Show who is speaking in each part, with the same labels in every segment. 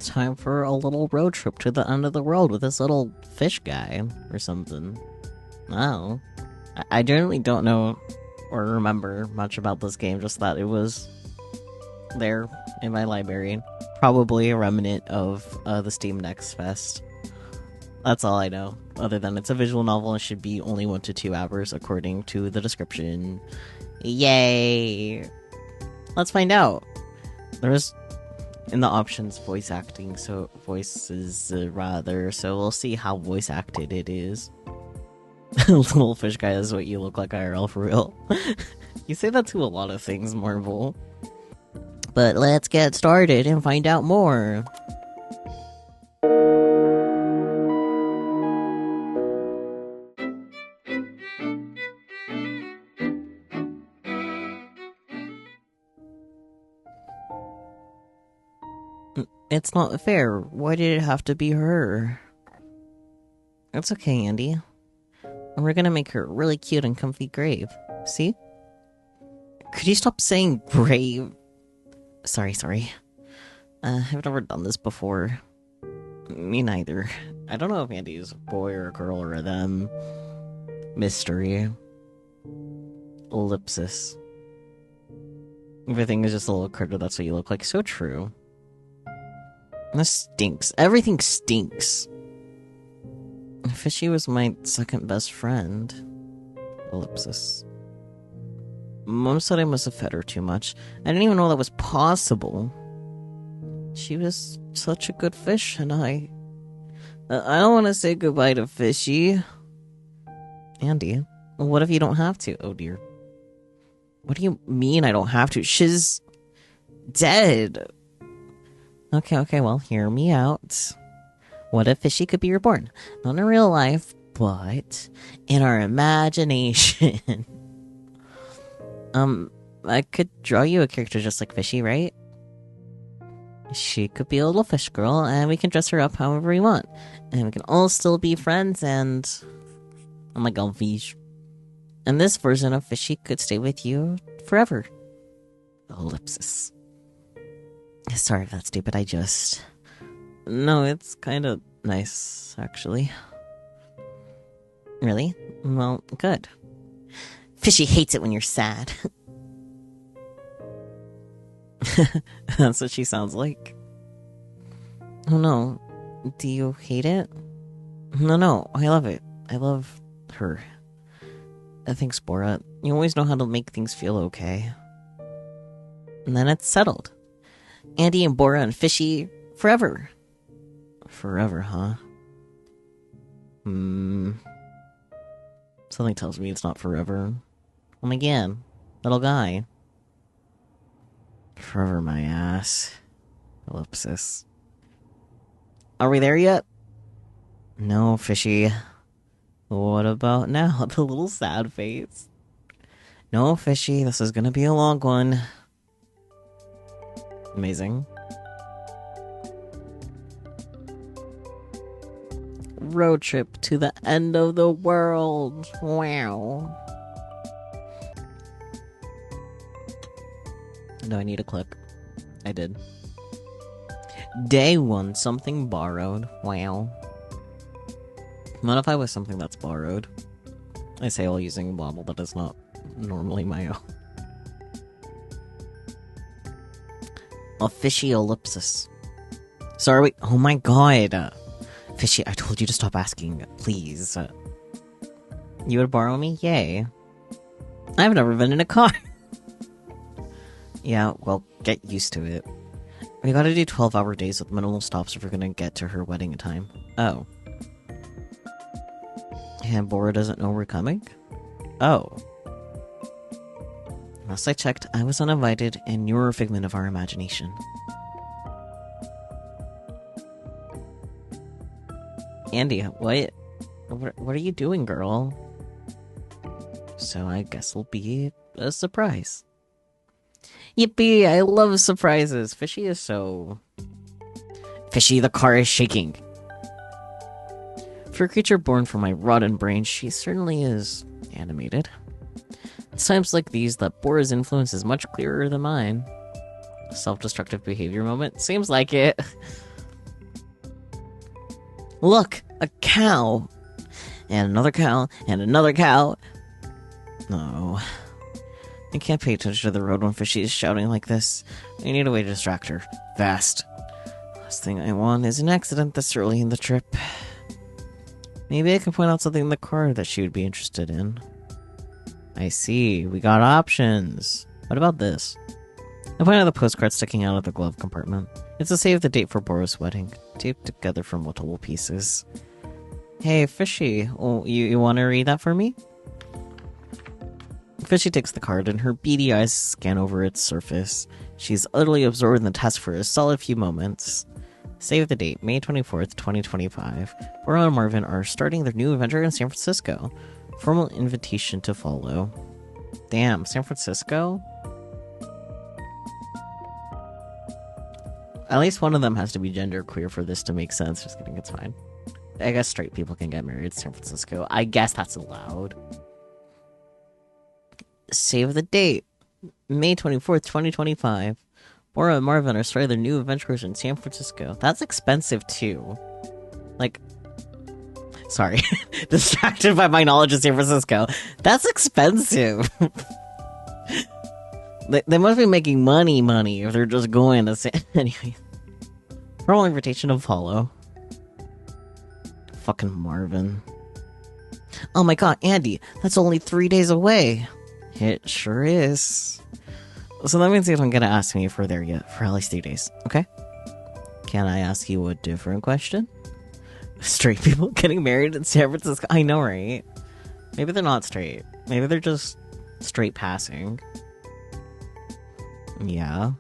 Speaker 1: it's time for a little road trip to the end of the world with this little fish guy or something. Oh. I generally don't know or remember much about this game, just that it was there in my library. Probably a remnant of the Steam Next Fest. That's all I know, other than it's a visual novel and should be only 1 to 2 hours according to the description. Yay! Let's find out. There's in the options voices, so we'll see how voice acted it is. Little fish guy is what you look like IRL for real. You say that to a lot of things, Marvel. But let's get started and find out more. It's not fair. Why did it have to be her? It's okay, Andy. And we're gonna make her a really cute and comfy grave. See? Could you stop saying grave? Sorry. I've never done this before. Me neither. I don't know if Andy is a boy or a girl or a them. Mystery. Ellipsis. Everything is just a little critter, that's what you look like. So true. This stinks. Everything stinks. Fishy was my second best friend. Ellipsis. Mom said I must have fed her too much. I didn't even know that was possible. She was such a good fish, and I don't want to say goodbye to Fishy. Andy, what if you don't have to? Oh dear. What do you mean I don't have to? She's dead. Okay, well, hear me out. What if Fishy could be reborn? Not in real life, but in our imagination. I could draw you a character just like Fishy, right? She could be a little fish girl, and we can dress her up however we want. And we can all still be friends, and... oh my god, fish. And this version of Fishy could stay with you forever. Ellipsis. Sorry if that's stupid, I just... No, it's kind of nice, actually. Really? Well, good. Fishy hates it when you're sad. That's what she sounds like. Oh no. Do you hate it? No, I love it. I love her. Thanks, Borat. You always know how to make things feel okay. And then it's settled. Andy and Bora and Fishy forever. Forever, huh? Something tells me it's not forever. Oh my god, little guy. Forever my ass. Ellipsis. Are we there yet? No, Fishy. What about now? The little sad face. No, Fishy, this is gonna be a long one. Amazing. Road trip to the end of the world. Wow. Do I need to click? I did. Day 1, something borrowed. Wow. What if I was something that's borrowed? I say while using a bobble that is not normally my own. A fishy ellipsis. Sorry, wait. Oh my god. Fishy, I told you to stop asking, please. You would borrow me? Yay. I've never been in a car. Yeah, well, get used to it. We gotta do 12-hour days with minimal stops if we're gonna get to her wedding in time. Oh. And Bora doesn't know we're coming? Oh. Last I checked, I was uninvited, and you're a figment of our imagination. Andy, what are you doing, girl? So I guess it'll be a surprise. Yippee, I love surprises. Fishy is so... Fishy, the car is shaking. For a creature born from my rotten brain, she certainly is animated. It's times like these that Bora's influence is much clearer than mine. Self-destructive behavior moment? Seems like it. Look, a cow. And another cow, and another cow. No. I can't pay attention to the road when Fishy is shouting like this. I need a way to distract her. Fast. Last thing I want is an accident this early in the trip. Maybe I can point out something in the car that she would be interested in. I see. We got options. What about this? I point out the postcard sticking out of the glove compartment. It's a save the date for Boros' wedding, taped together from multiple pieces. Hey, Fishy, you want to read that for me? Fishy takes the card and her beady eyes scan over its surface. She's utterly absorbed in the task for a solid few moments. Save the date, May 24th, 2025. Bora and Marvin are starting their new adventure in San Francisco. Formal invitation to follow. Damn, San Francisco? At least one of them has to be genderqueer for this to make sense. Just kidding, it's fine. I guess straight people can get married in San Francisco. I guess that's allowed. Save the date. May 24th, 2025. Bora and Marvin are starting their new adventures in San Francisco. That's expensive, too. Like... Sorry. Distracted by my knowledge of San Francisco. That's expensive. They must be making money if they're just going to San... Anyway. Formal invitation to follow. Fucking Marvin. Oh my god, Andy, that's only 3 days away. It sure is. So that means you don't get to ask me if we're there yet, for at least 3 days, okay? Can I ask you a different question? Straight people getting married in San Francisco? I know, right? Maybe they're not straight. Maybe they're just straight passing. Yeah.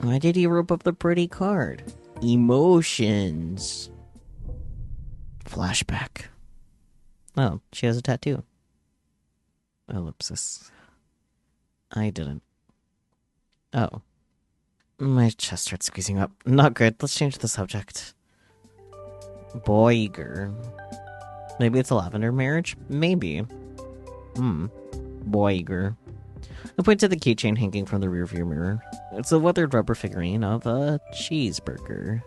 Speaker 1: Why did he rip up the pretty card? Emotions. Flashback. Oh, she has a tattoo. Ellipsis. I didn't. Oh. My chest starts squeezing up. Not good. Let's change the subject. Boiger. Maybe it's a lavender marriage? Maybe. Boiger. I point to the keychain hanging from the rearview mirror. It's a weathered rubber figurine of a cheeseburger.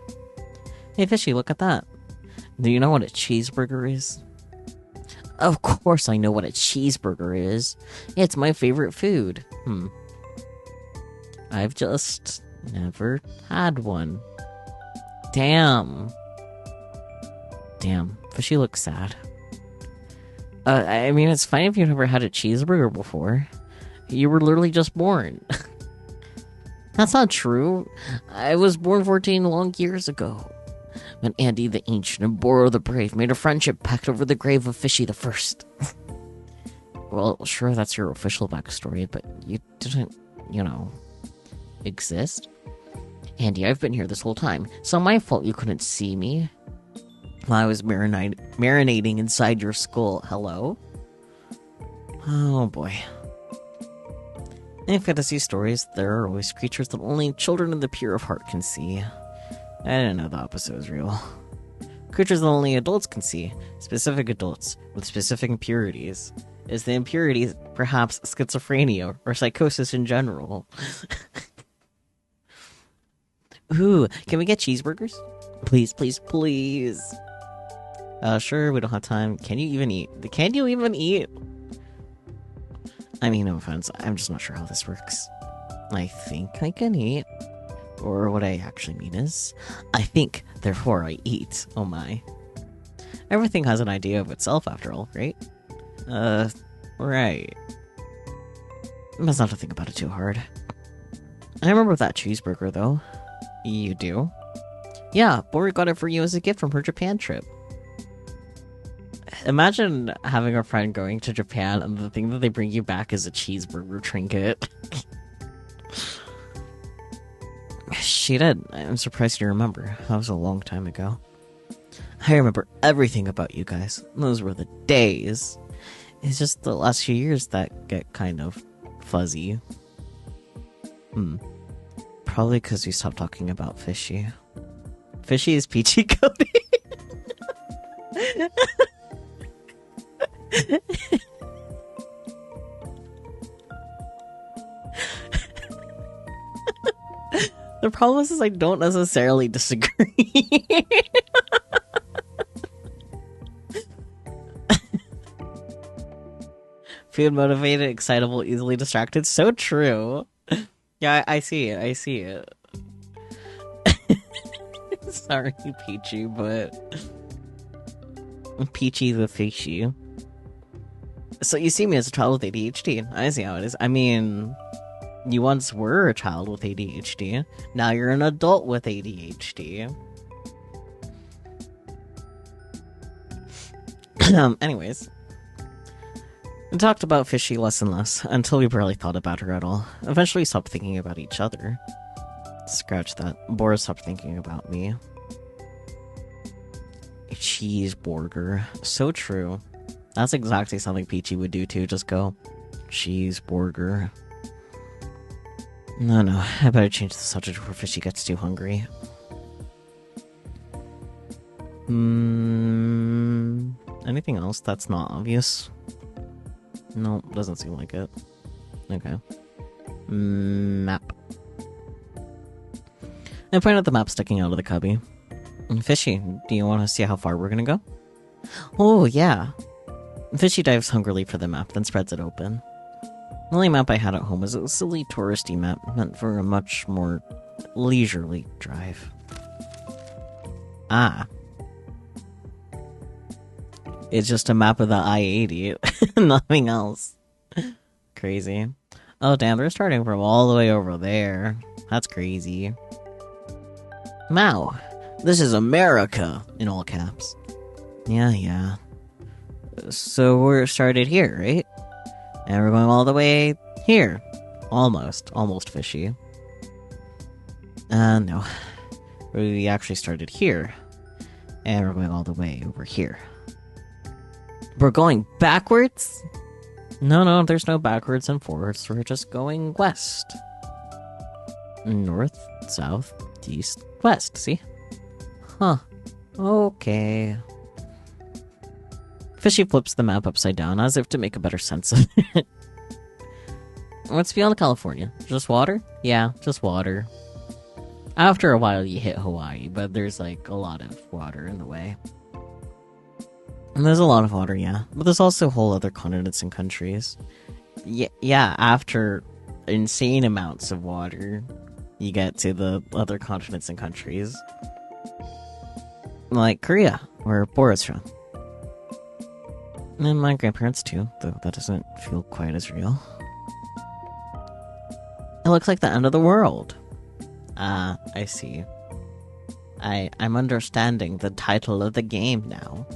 Speaker 1: Hey, Fishy, look at that. Do you know what a cheeseburger is? Of course I know what a cheeseburger is. It's my favorite food. I've just never had one. Damn. Fishy looks sad. I mean, it's fine if you've never had a cheeseburger before. You were literally just born. That's not true. I was born 14 long years ago, when Andy the Ancient and Boro the Brave made a friendship pact over the grave of Fishy the First. Well, sure, that's your official backstory, but you didn't, exist. Andy, I've been here this whole time. It's not my fault you couldn't see me while I was marinating inside your skull. Hello? Oh, boy. In fantasy stories, there are always creatures that only children of the pure of heart can see. I didn't know the opposite was real. Creatures that only adults can see, specific adults, with specific impurities. Is the impurity perhaps schizophrenia or psychosis in general? Ooh, can we get cheeseburgers? Please, please, please. Sure, we don't have time. Can you even eat? Can you even eat? I mean, no offense, I'm just not sure how this works. I think I can eat. Or what I actually mean is, I think, therefore I eat. Oh my. Everything has an idea of itself after all, right? Right. Best not to think about it too hard. I remember that cheeseburger, though. You do? Yeah, Bori got it for you as a gift from her Japan trip. Imagine having a friend going to Japan and the thing that they bring you back is a cheeseburger trinket. She did. I'm surprised you remember. That was a long time ago. I remember everything about you guys. Those were the days. It's just the last few years that get kind of fuzzy. Probably because we stopped talking about Fishy. Fishy is peachy coated. The problem is I don't necessarily disagree. Food motivated, excitable, easily distracted. So true. Yeah, I see it. I see it. Sorry, Peachy, but Peachy the fishy. So you see me as a child with ADHD. I see how it is. I mean, you once were a child with ADHD. Now you're an adult with ADHD. Anyways. We talked about Fishy less and less, until we barely thought about her at all. Eventually we stopped thinking about each other. Scratch that. Boris stopped thinking about me. A cheeseburger. So true. That's exactly something Peachy would do too, just go, cheeseburger. No, I better change the subject before Fishy gets too hungry. Anything else that's not obvious? No, doesn't seem like it. Okay. Map. I point out the map sticking out of the cubby. Fishy, do you want to see how far we're gonna go? Oh, yeah. Fishy dives hungrily for the map, then spreads it open. The only map I had at home was a silly touristy map meant for a much more leisurely drive. Ah. It's just a map of the I-80, nothing else. Crazy. Oh damn, they're starting from all the way over there. That's crazy. Wow, this is America, in all caps. Yeah. So we're started here, right? And we're going all the way here. Almost Fishy. No. We actually started here. And we're going all the way over here. We're going backwards? No, there's no backwards and forwards. We're just going west. North, south, east, west, see? Huh. Okay. Fishy flips the map upside down as if to make a better sense of it. What's beyond California? Just water? Yeah, just water. After a while you hit Hawaii, but there's like a lot of water in the way. And there's a lot of water, yeah. But there's also whole other continents and countries. Yeah, after insane amounts of water, you get to the other continents and countries. Like Korea, where Bora's from. And my grandparents too, though that doesn't feel quite as real. It looks like the end of the world. Ah, I see. I'm understanding the title of the game now.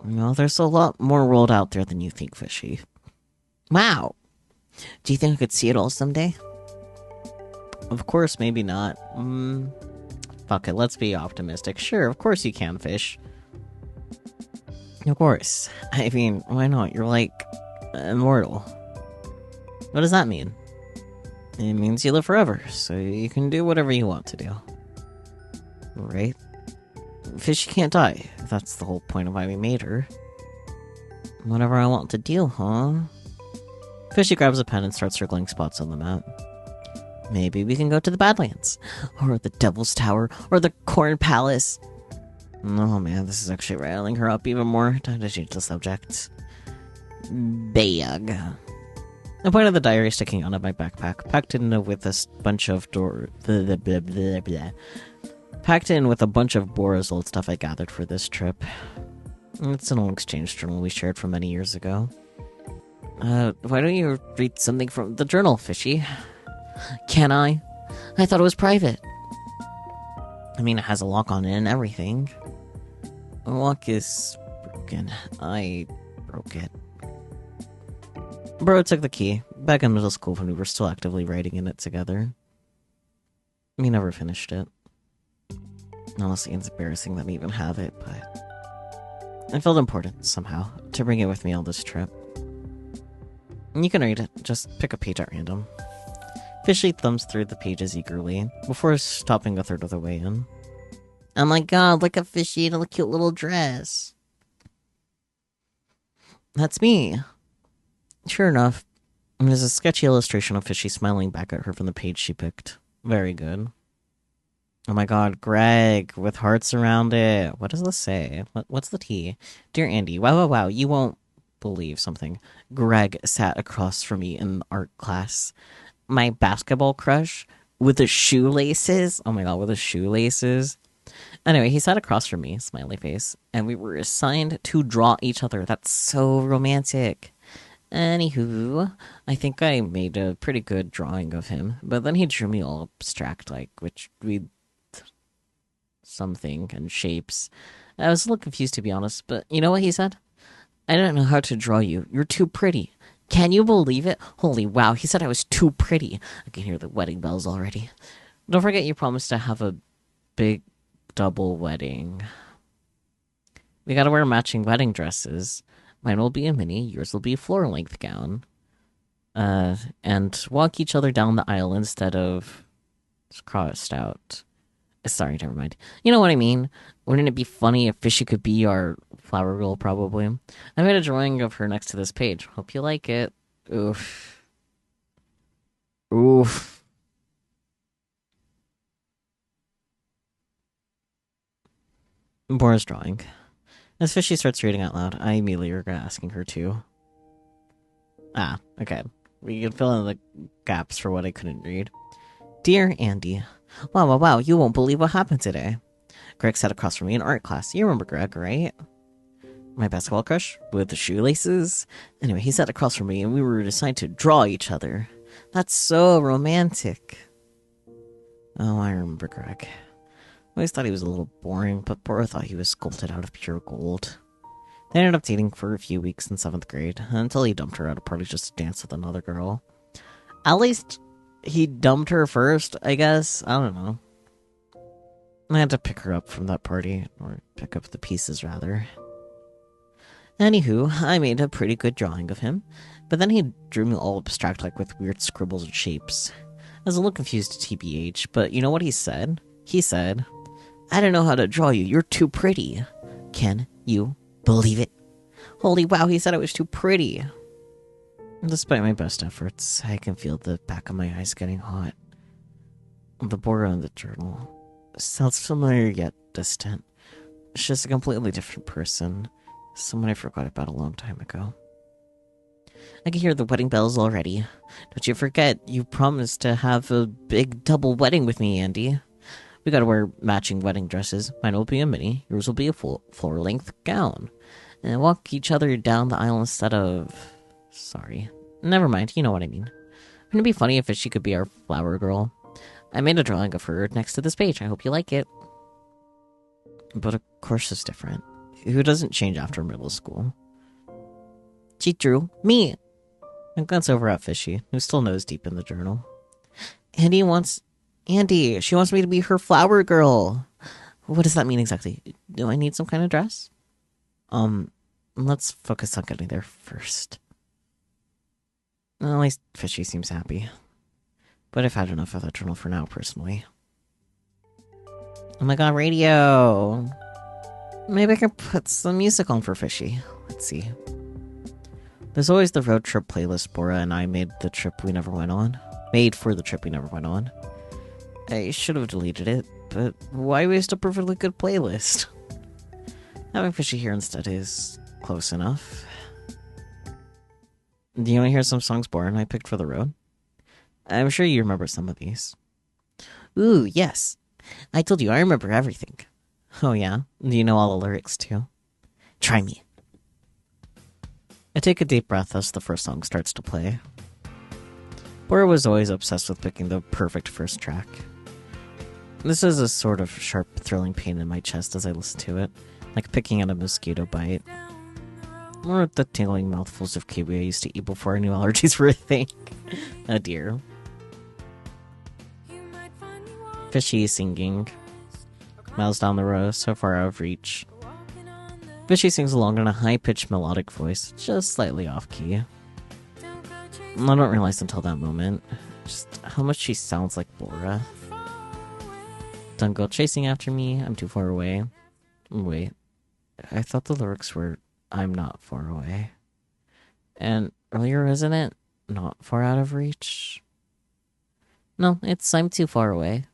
Speaker 1: Well, there's a lot more world out there than you think, Fishy. Wow! Do you think I could see it all someday? Of course, maybe not. Fuck it, let's be optimistic. Sure, of course you can, Fish. Of course. I mean, why not? You're like, immortal. What does that mean? It means you live forever, so you can do whatever you want to do. Right? Fish can't die. That's the whole point of why we made her. Whatever I want to do, huh? Fishy grabs a pen and starts circling spots on the map. Maybe we can go to the Badlands, or the Devil's Tower, or the Corn Palace. Oh man, this is actually riling her up even more. Time to change the subject. Bag. I pointed the diary sticking out of my backpack, packed in with a bunch of packed in with a bunch of Bora's old stuff I gathered for this trip. It's an old exchange journal we shared from many years ago. Why don't you read something from the journal, Fishy? Can I? I thought it was private. I mean, it has a lock on it and everything. The lock is broken. I broke it. Bro took the key, back in middle school when we were still actively writing in it together. We never finished it. Honestly, it's embarrassing that we even have it, but it felt important, somehow, to bring it with me on this trip. You can read it, just pick a page at random. Fishy thumbs through the pages eagerly, before stopping a third of the way in. Oh my god, look at Fishy in a cute little dress. That's me. Sure enough, there's a sketchy illustration of Fishy smiling back at her from the page she picked. Very good. Oh my god, Greg, with hearts around it. What does this say? What's the T? Dear Andy, wow, wow, wow, you won't believe something. Greg sat across from me in art class. My basketball crush with the shoelaces. Oh my god, with the shoelaces. Anyway, he sat across from me, smiley face, and we were assigned to draw each other. That's so romantic. Anywho, I think I made a pretty good drawing of him, but then he drew me all abstract, like, which we something and shapes. I was a little confused to be honest, but you know what he said? I don't know how to draw you. You're too pretty. Can you believe it? Holy wow, he said I was too pretty. I can hear the wedding bells already. Don't forget you promised to have a big double wedding. We gotta wear matching wedding dresses. Mine will be a mini, yours will be a floor length gown. And walk each other down the aisle instead of crossed out. Sorry, never mind. You know what I mean? Wouldn't it be funny if Fishy could be our flower girl, probably? I made a drawing of her next to this page. Hope you like it. Oof. Oof. Bora's drawing. As Fishy starts reading out loud, I immediately regret asking her to. Ah, okay. We can fill in the gaps for what I couldn't read. Dear Andy, wow, wow, wow, you won't believe what happened today. Greg sat across from me in art class. You remember Greg, right? My basketball crush with the shoelaces? Anyway, he sat across from me and we were assigned to draw each other. That's so romantic. Oh, I remember Greg. I always thought he was a little boring, but Bora thought he was sculpted out of pure gold. They ended up dating for a few weeks in 7th grade, until he dumped her at a party just to dance with another girl. At least he dumped her first, I guess. I don't know. I had to pick her up from that party, or pick up the pieces, rather. Anywho, I made a pretty good drawing of him, but then he drew me all abstract, like with weird scribbles and shapes. I was a little confused, TBH, but you know what he said? He said, I don't know how to draw you, you're too pretty. Can you believe it? Holy wow, he said I was too pretty. Despite my best efforts, I can feel the back of my eyes getting hot. The border on the journal sounds familiar yet distant. It's just a completely different person. Someone I forgot about a long time ago. I can hear the wedding bells already. Don't you forget, you promised to have a big double wedding with me, Andy. We gotta wear matching wedding dresses. Mine will be a mini, yours will be a full floor-length gown. And walk each other down the aisle instead of... Sorry. Never mind, you know what I mean. Wouldn't it be funny if she could be our flower girl? I made a drawing of her next to this page. I hope you like it. But of course it's different. Who doesn't change after middle school? She drew me. I glance over at Fishy, who still knows deep in the journal. Andy, she wants me to be her flower girl. What does that mean exactly? Do I need some kind of dress? Let's focus on getting there first. Well, at least Fishy seems happy. But I've had enough of that journal for now, personally. Oh my god, radio! Maybe I can put some music on for Fishy. Let's see. There's always the road trip playlist Bora and I made for the trip we never went on. I should have deleted it, but why waste a perfectly good playlist? Having Fishy here instead is close enough. Do you want to hear some songs Bora and I picked for the road? I'm sure you remember some of these. Ooh, yes. I told you I remember everything. Oh yeah? Do you know all the lyrics too? Try me. I take a deep breath as the first song starts to play. Bora was always obsessed with picking the perfect first track. This is a sort of sharp, thrilling pain in my chest as I listen to it, like picking at a mosquito bite. Or the tingling mouthfuls of kiwi I used to eat before I knew allergies were a thing. Oh dear. Fishy singing. Miles down the road, so far out of reach. Fishy sings along in a high-pitched melodic voice, just slightly off-key. I don't realize until that moment just how much she sounds like Bora. Don't go chasing after me, I'm too far away. Wait, I thought the lyrics were, I'm not far away. And earlier, isn't it? Not far out of reach? No, I'm too far away.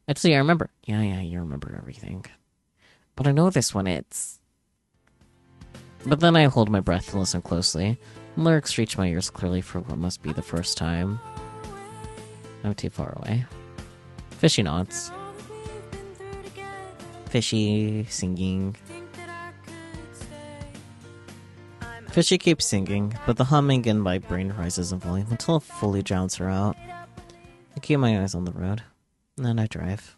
Speaker 1: Actually, I remember. Yeah, you remember everything. But I know this one, But then I hold my breath and listen closely. Lyrics reach my ears clearly for what must be the first time. I'm too far away. Fishy nods. Fishy singing. Fishy keeps singing, but the humming in my brain rises in volume until it fully drowns her out. I keep my eyes on the road, and then I drive.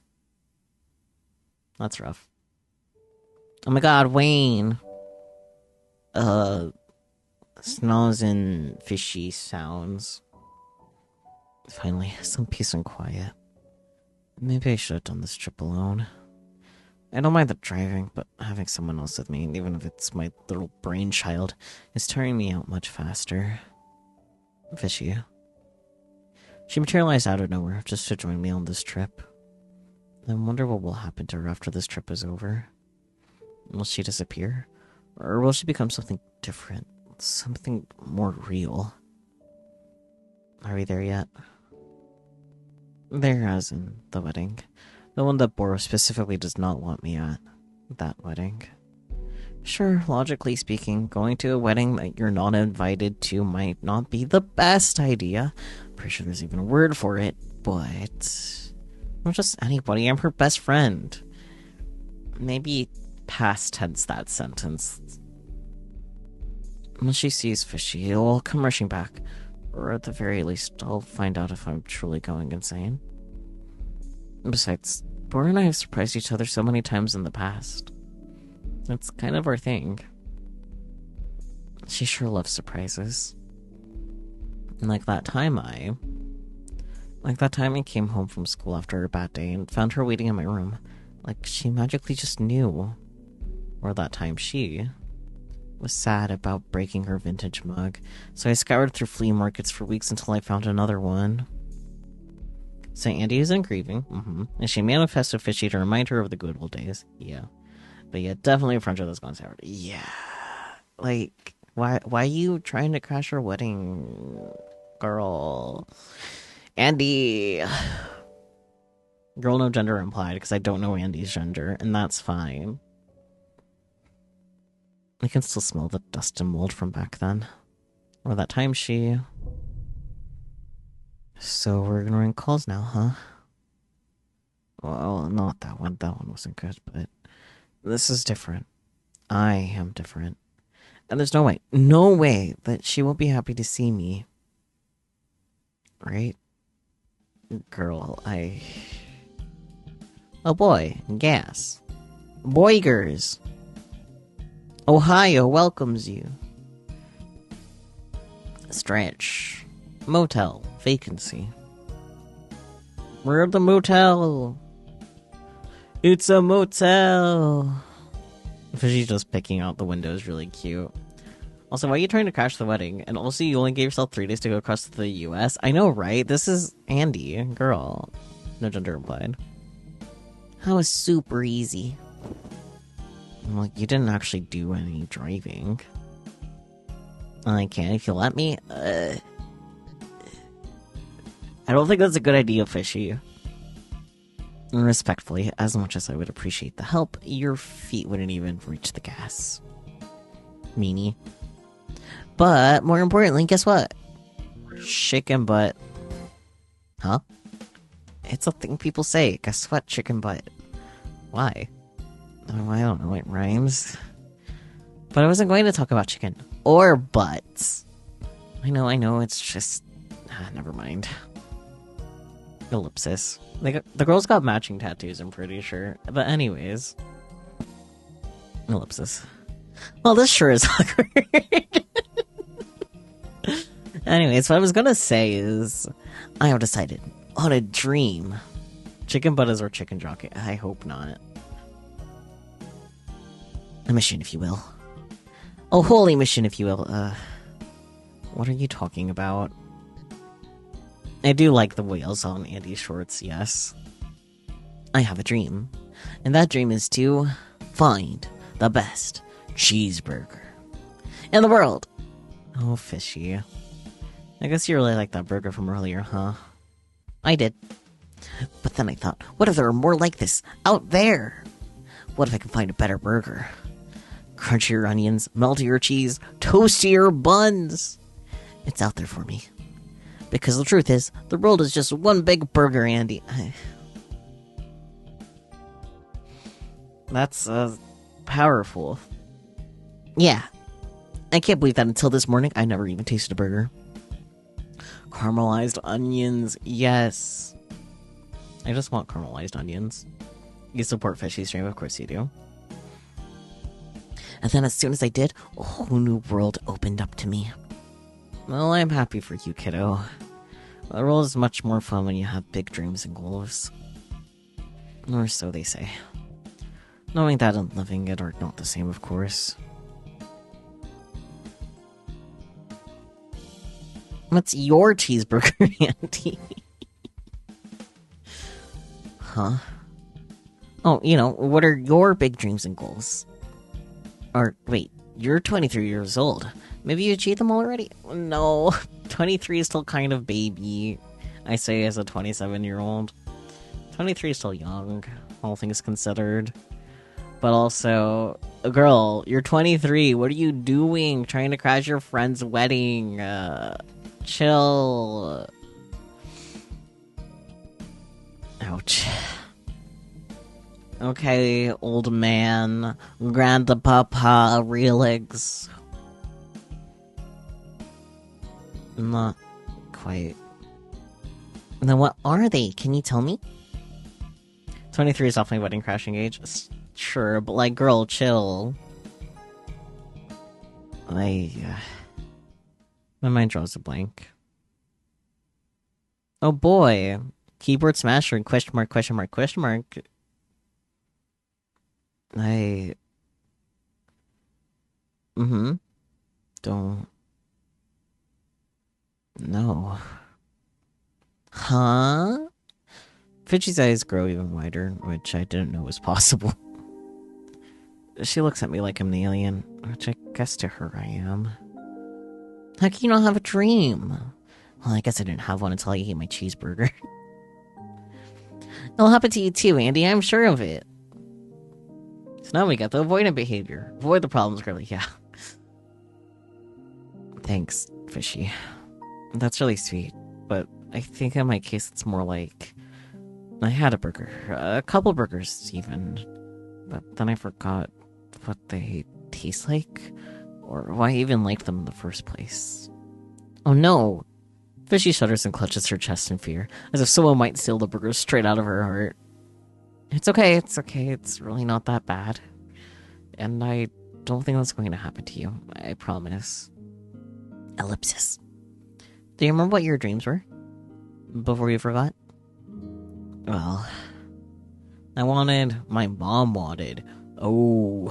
Speaker 1: That's rough. Oh my god, Wayne! Snows and fishy sounds. Finally, some peace and quiet. Maybe I should have done this trip alone. I don't mind the driving, but having someone else with me, even if it's my little brainchild, is tiring me out much faster. Fishy. She materialized out of nowhere just to join me on this trip. I wonder what will happen to her after this trip is over. Will she disappear? Or will she become something different? Something more real? Are we there yet? There, as in the wedding. The one that Boros specifically does not want me at. That wedding. Sure, logically speaking, going to a wedding that you're not invited to might not be the best idea. Pretty sure there's even a word for it, but... I'm just anybody, I'm her best friend. Maybe past tense that sentence. When she sees Fishy, it'll come rushing back. Or at the very least, I'll find out if I'm truly going insane. Besides, Bora and I have surprised each other so many times in the past. It's kind of our thing. She sure loves surprises. And like that time I came home from school after a bad day and found her waiting in my room. Like she magically just knew. Or that time she was sad about breaking her vintage mug, so I scoured through flea markets for weeks until I found another one. So Andy isn't grieving, and she manifested Fishy to remind her of the good old days. Yeah. But yeah, definitely a friendship that's gone sour. Yeah. Like, why are you trying to crash her wedding, girl? Andy. Girl, no gender implied, because I don't know Andy's gender, and that's fine. I can still smell the dust and mold from back then. Or that time she... So we're ignoring calls now, huh? Well, not that one. That one wasn't good, but... This is different. I am different. And there's no way that she won't be happy to see me. Right? Girl, Oh boy, gas. Boigers. Ohio welcomes you. Stretch. Motel. Vacancy. We're at the motel. It's a motel. She's just picking out the window is really cute. Also, why are you trying to crash the wedding? And also, you only gave yourself 3 days to go across to the US? I know, right? This is Andy. Girl. No gender implied. That was super easy. Well, you didn't actually do any driving. I can if you let me. I don't think that's a good idea, Fishy. Respectfully, as much as I would appreciate the help, your feet wouldn't even reach the gas. Meanie. But, more importantly, guess what? Chicken butt. Huh? It's a thing people say. Guess what? Chicken butt. Why? Oh, I don't know. It rhymes. But I wasn't going to talk about chicken. Or butts. I know. It's just... never mind. Ellipsis. The girls got matching tattoos, I'm pretty sure. But anyways. Ellipsis. Well, this sure is awkward. Anyways, what I was gonna say is... I have decided on a dream. Chicken butt is our chicken jockey. I hope not. A mission, if you will. Oh, holy mission, if you will. What are you talking about? I do like the whales on Andy's shorts, yes. I have a dream. And that dream is to find the best cheeseburger in the world. Oh, Fishy. I guess you really like that burger from earlier, huh? I did. But then I thought, what if there are more like this out there? What if I can find a better burger? Crunchier onions, meltier cheese, toastier buns. It's out there for me. Because the truth is, the world is just one big burger, Andy. That's, powerful. Yeah. I can't believe that until this morning, I never even tasted a burger. Caramelized onions, yes. I just want caramelized onions. You support Fishy Stream, of course you do. And then as soon as I did, a whole new world opened up to me. Well, I'm happy for you, kiddo. The world is much more fun when you have big dreams and goals. Or so they say. Knowing that and living it are not the same, of course. What's your cheeseburger, Andy? Huh? Oh, what are your big dreams and goals? Or, wait, you're 23 years old. Maybe you achieved them already? No, 23 is still kind of baby. I say as a 27-year-old. 23 is still young, all things considered. But also, girl, you're 23. What are you doing? Trying to crash your friend's wedding? Chill. Ouch. Okay, old man. Grandpapa Relix. Not quite. Then what are they? Can you tell me? 23 is definitely wedding crashing age. Sure, but like, girl, chill. My mind draws a blank. Oh boy. Keyboard smasher and question mark, question mark, question mark. Don't know. Huh? Fidget's eyes grow even wider, which I didn't know was possible. She looks at me like I'm an alien, which I guess to her I am. How can you not have a dream? Well, I guess I didn't have one until I ate my cheeseburger. It'll happen to you too, Andy, I'm sure of it. So now we got the avoidant behavior. Avoid the problems, girly, yeah. Thanks, Fishy. That's really sweet, but I think in my case it's more like... I had a burger. A couple burgers, even. But then I forgot what they taste like, or why I even liked them in the first place. Oh no! Fishy shudders and clutches her chest in fear, as if someone might steal the burger straight out of her heart. It's okay, it's really not that bad. And I don't think that's going to happen to you, I promise. Ellipsis. Do you remember what your dreams were? Before you forgot? Well... my mom wanted. Oh.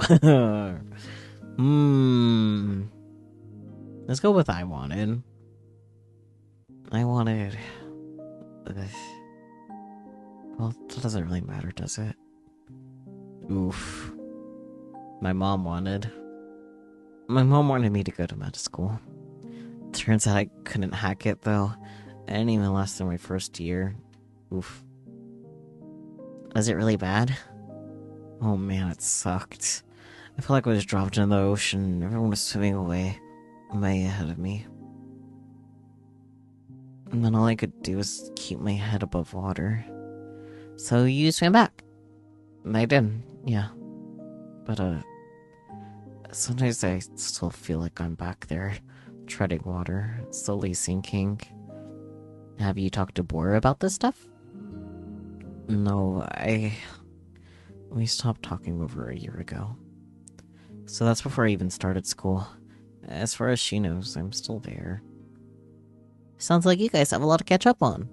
Speaker 1: Let's go with I wanted. Well, that doesn't really matter, does it? Oof. My mom wanted me to go to med school. Turns out I couldn't hack it, though. I didn't even last in my first year. Oof. Was it really bad? Oh man, it sucked. I felt like I was dropped in the ocean. Everyone was swimming away, way ahead of me. And then all I could do was keep my head above water. So you swam back. And I did, yeah. But, sometimes I still feel like I'm back there, treading water, slowly sinking. Have you talked to Bora about this stuff? No, we stopped talking over a year ago. So that's before I even started school. As far as she knows, I'm still there. Sounds like you guys have a lot to catch up on.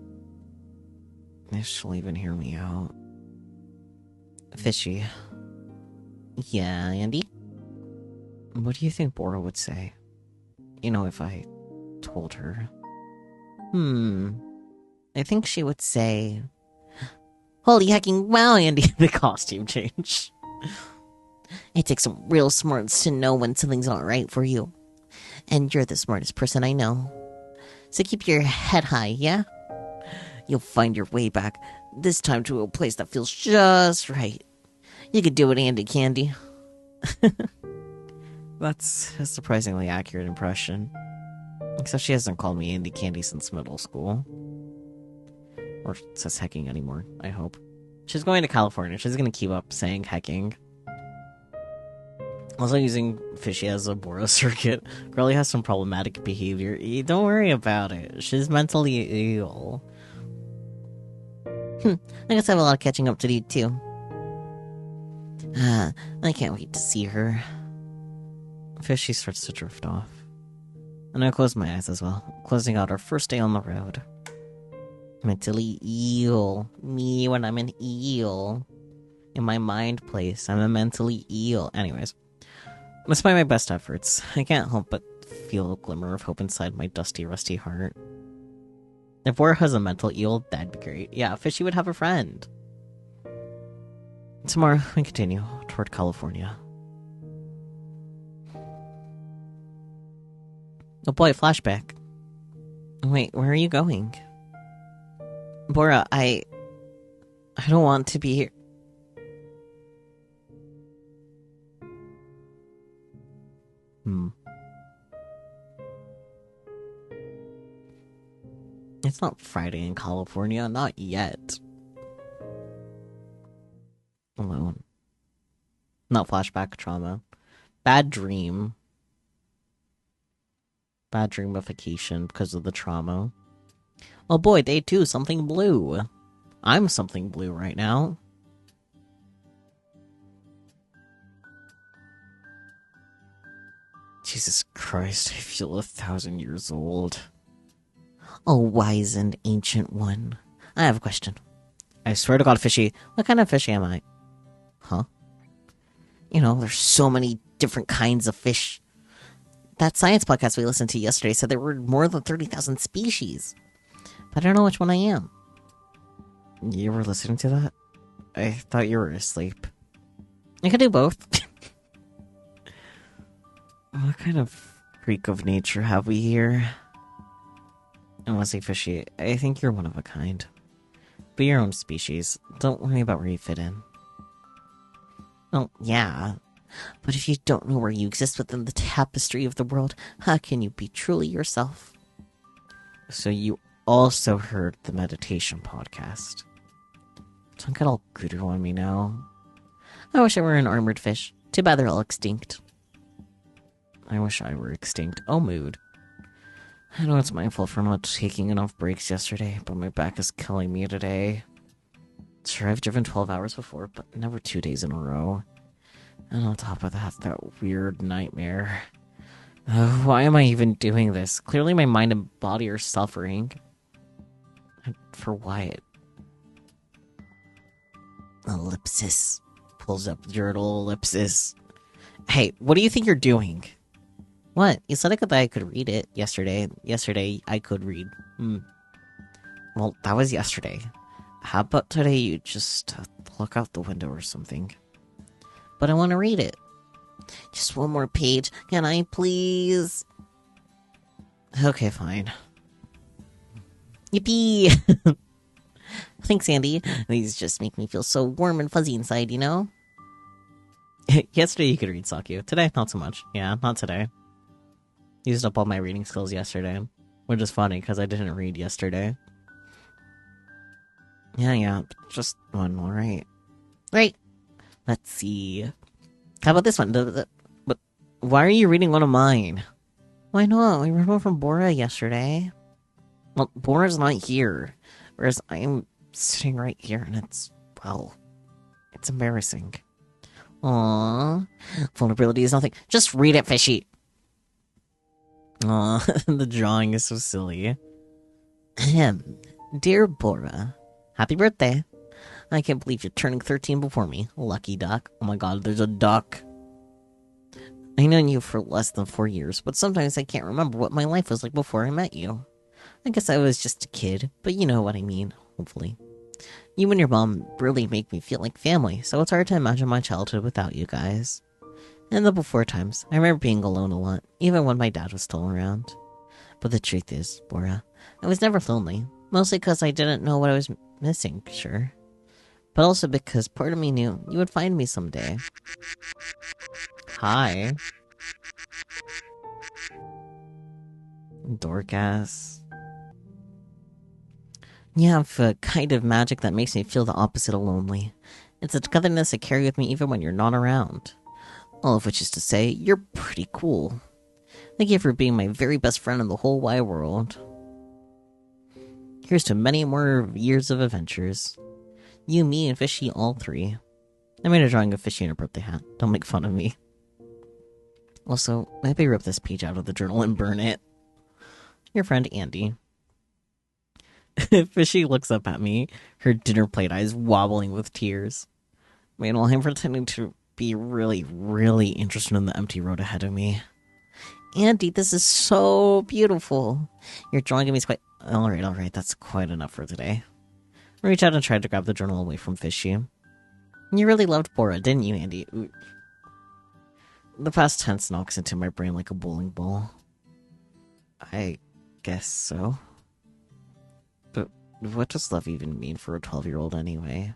Speaker 1: If she'll even hear me out. Fishy. Yeah, Andy? What do you think Bora would say? If I told her. I think she would say... Holy hecking wow, Andy, the costume change. It takes some real smarts to know when something's not right for you. And you're the smartest person I know. So keep your head high, yeah? You'll find your way back, this time to a place that feels just right. You could do it, Andy Candy. That's a surprisingly accurate impression. Except she hasn't called me Andy Candy since middle school. Or says hecking anymore, I hope. She's going to California. She's going to keep up saying hecking. Also using Fishy as a Bora circuit. Girlie has some problematic behavior. Don't worry about it. She's mentally ill. I guess I have a lot of catching up to do, too. I can't wait to see her. Fishy starts to drift off. And I close my eyes as well, closing out our first day on the road. Mentally ill. Me when I'm an eel. In my mind place, I'm a mentally ill. Anyways, despite my best efforts, I can't help but feel a glimmer of hope inside my dusty, rusty heart. If Bora has a mental eel, that'd be great. Yeah, Fishy would have a friend. Tomorrow, we continue toward California. Oh boy, flashback. Wait, where are you going? Bora, I don't want to be here. It's not Friday in California, not yet. Alone. Not flashback trauma. Bad dream. Bad dreamification because of the trauma. Oh boy, day 2, something blue. I'm something blue right now. Jesus Christ, I feel 1,000 years old. Oh, wise and ancient one. I have a question. I swear to God, Fishy, what kind of fishy am I? Huh? You know, there's so many different kinds of fish. That science podcast we listened to yesterday said there were more than 30,000 species. But I don't know which one I am. You were listening to that? I thought you were asleep. I could do both. What kind of freak of nature have we here? Honestly, Fishy, I think you're one of a kind. Be your own species. Don't worry about where you fit in. Oh, yeah. But if you don't know where you exist within the tapestry of the world, how can you be truly yourself? So you also heard the meditation podcast. Don't get all guru on me now. I wish I were an armored fish. Too bad they're all extinct. I wish I were extinct. Oh, mood. I know it's my fault for not taking enough breaks yesterday, but my back is killing me today. Sure, I've driven 12 hours before, but never 2 days in a row. And on top of that weird nightmare. Why am I even doing this? Clearly my mind and body are suffering. And for Wyatt. Ellipsis. Pulls up journal ellipsis. Hey, what do you think you're doing? What? You said I could read it yesterday. Yesterday, I could read. Well, that was yesterday. How about today you just look out the window or something? But I want to read it. Just one more page. Can I please? Okay, fine. Yippee! Thanks, Andy. These just make me feel so warm and fuzzy inside, you know? Yesterday you could read, Sakyu. Today, not so much. Yeah, not today. Used up all my reading skills yesterday. Which is funny, because I didn't read yesterday. Yeah, just one more, right? Right. Let's see. How about this one? But why are you reading one of mine? Why not? We read one from Bora yesterday. Well, Bora's not here. Whereas I'm sitting right here, and it's embarrassing. Aww. Vulnerability is nothing. Just read it, Fishy. Aw, the drawing is so silly. Dear Bora, happy birthday. I can't believe you're turning 13 before me. Lucky duck. Oh my god, there's a duck. I've known you for less than 4 years, but sometimes I can't remember what my life was like before I met you. I guess I was just a kid, but you know what I mean, hopefully. You and your mom really make me feel like family, so it's hard to imagine my childhood without you guys. In the before times, I remember being alone a lot, even when my dad was still around. But the truth is, Bora, I was never lonely. Mostly because I didn't know what I was missing, sure. But also because part of me knew you would find me someday. Hi. Dorcas. You have a kind of magic that makes me feel the opposite of lonely. It's a togetherness I carry with me even when you're not around. All of which is to say, you're pretty cool. Thank you for being my very best friend in the whole wide world. Here's to many more years of adventures. You, me, and Fishy, all three. I made a drawing of Fishy in a birthday hat. Don't make fun of me. Also, maybe rip this page out of the journal and burn it. Your friend, Andy. Fishy looks up at me, her dinner plate eyes wobbling with tears. Meanwhile, I'm pretending to be really, really interested in the empty road ahead of me. Andy, this is so beautiful. Your drawing of me is quite... Alright, that's quite enough for today. I reached out and tried to grab the journal away from Fishy. You really loved Bora, didn't you, Andy? Ooh. The past tense knocks into my brain like a bowling ball. I guess so. But what does love even mean for a 12-year-old anyway?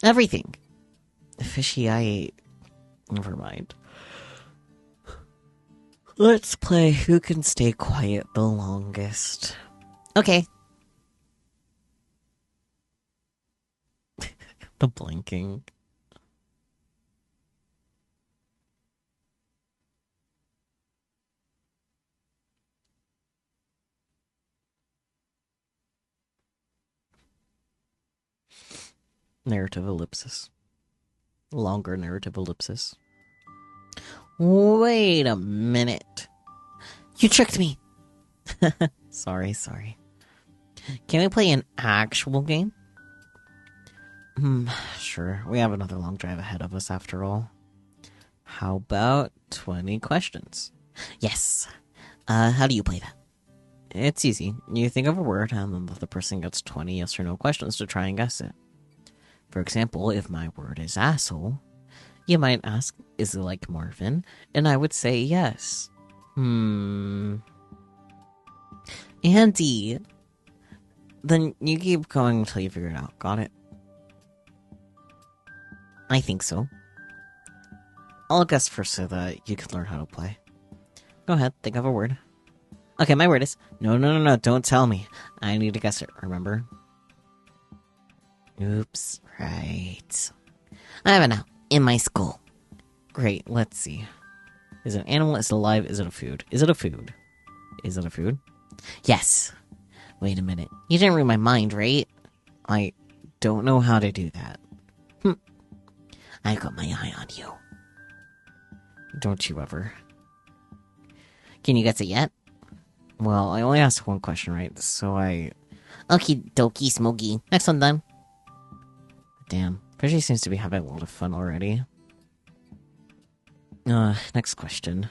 Speaker 1: Everything! Fishy, never mind. Let's play who can stay quiet the longest. Okay. The blinking. Narrative ellipsis. Longer narrative ellipsis. Wait a minute. You tricked me. Sorry. Can we play an actual game? Sure. We have another long drive ahead of us after all. How about 20 questions? Yes. How do you play that? It's easy. You think of a word, and then the other person gets 20 yes or no questions to try and guess it. For example, if my word is asshole, you might ask, is it like Marvin? And I would say yes. Andy! Then you keep going until you figure it out. Got it? I think so. I'll guess first so that you can learn how to play. Go ahead, think of a word. Okay, my word is... No, don't tell me. I need to guess it, remember? Oops, right. I have it now. In my school. Great, let's see. Is it an animal? Is it alive? Is it a food? Is it a food? Is it a food? Yes. Wait a minute. You didn't read my mind, right? I don't know how to do that. I got my eye on you. Don't you ever. Can you guess it yet? Well, I only asked one question, right? So Okie dokie, Smokey. Next one done. Damn. Fishy seems to be having a lot of fun already. Next question.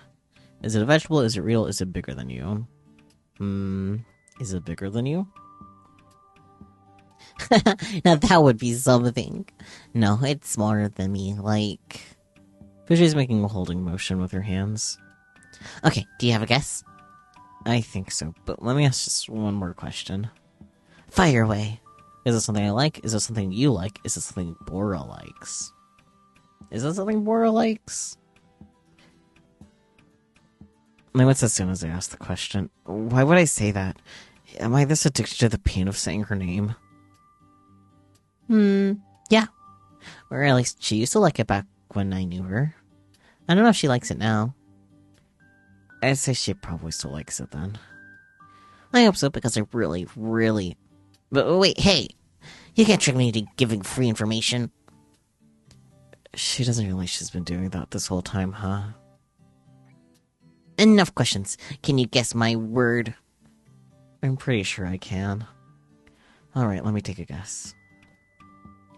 Speaker 1: Is it a vegetable? Is it real? Is it bigger than you? Is it bigger than you? Now that would be something. No, it's smaller than me, like... Fishy's making a holding motion with her hands. Okay, do you have a guess? I think so, but let me ask just one more question. Fire away. Is it something I like? Is it something you like? Is it something Bora likes? Is it something Bora likes? I went as soon as I asked the question. Why would I say that? Am I this addicted to the pain of saying her name? Yeah. Or at least she used to like it back when I knew her. I don't know if she likes it now. I'd say she probably still likes it then. I hope so, because I really... But wait, hey! You can't trick me into giving free information. She doesn't realize she's been doing that this whole time, huh? Enough questions. Can you guess my word? I'm pretty sure I can. Alright, let me take a guess.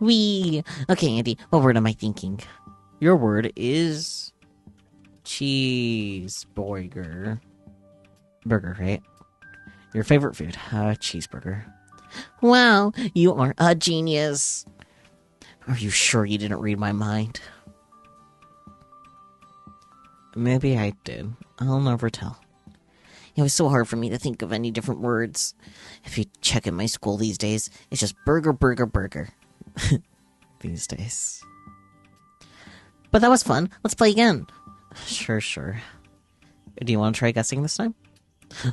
Speaker 1: Wee! Okay, Andy, what word am I thinking? Your word is... cheeseburger. Burger, right? Your favorite food? Cheeseburger. Wow, you are a genius. Are you sure you didn't read my mind? Maybe I did. I'll never tell. It was so hard for me to think of any different words. If you check in my school these days, it's just burger, burger, burger. These days. But that was fun. Let's play again. Sure. Do you want to try guessing this time?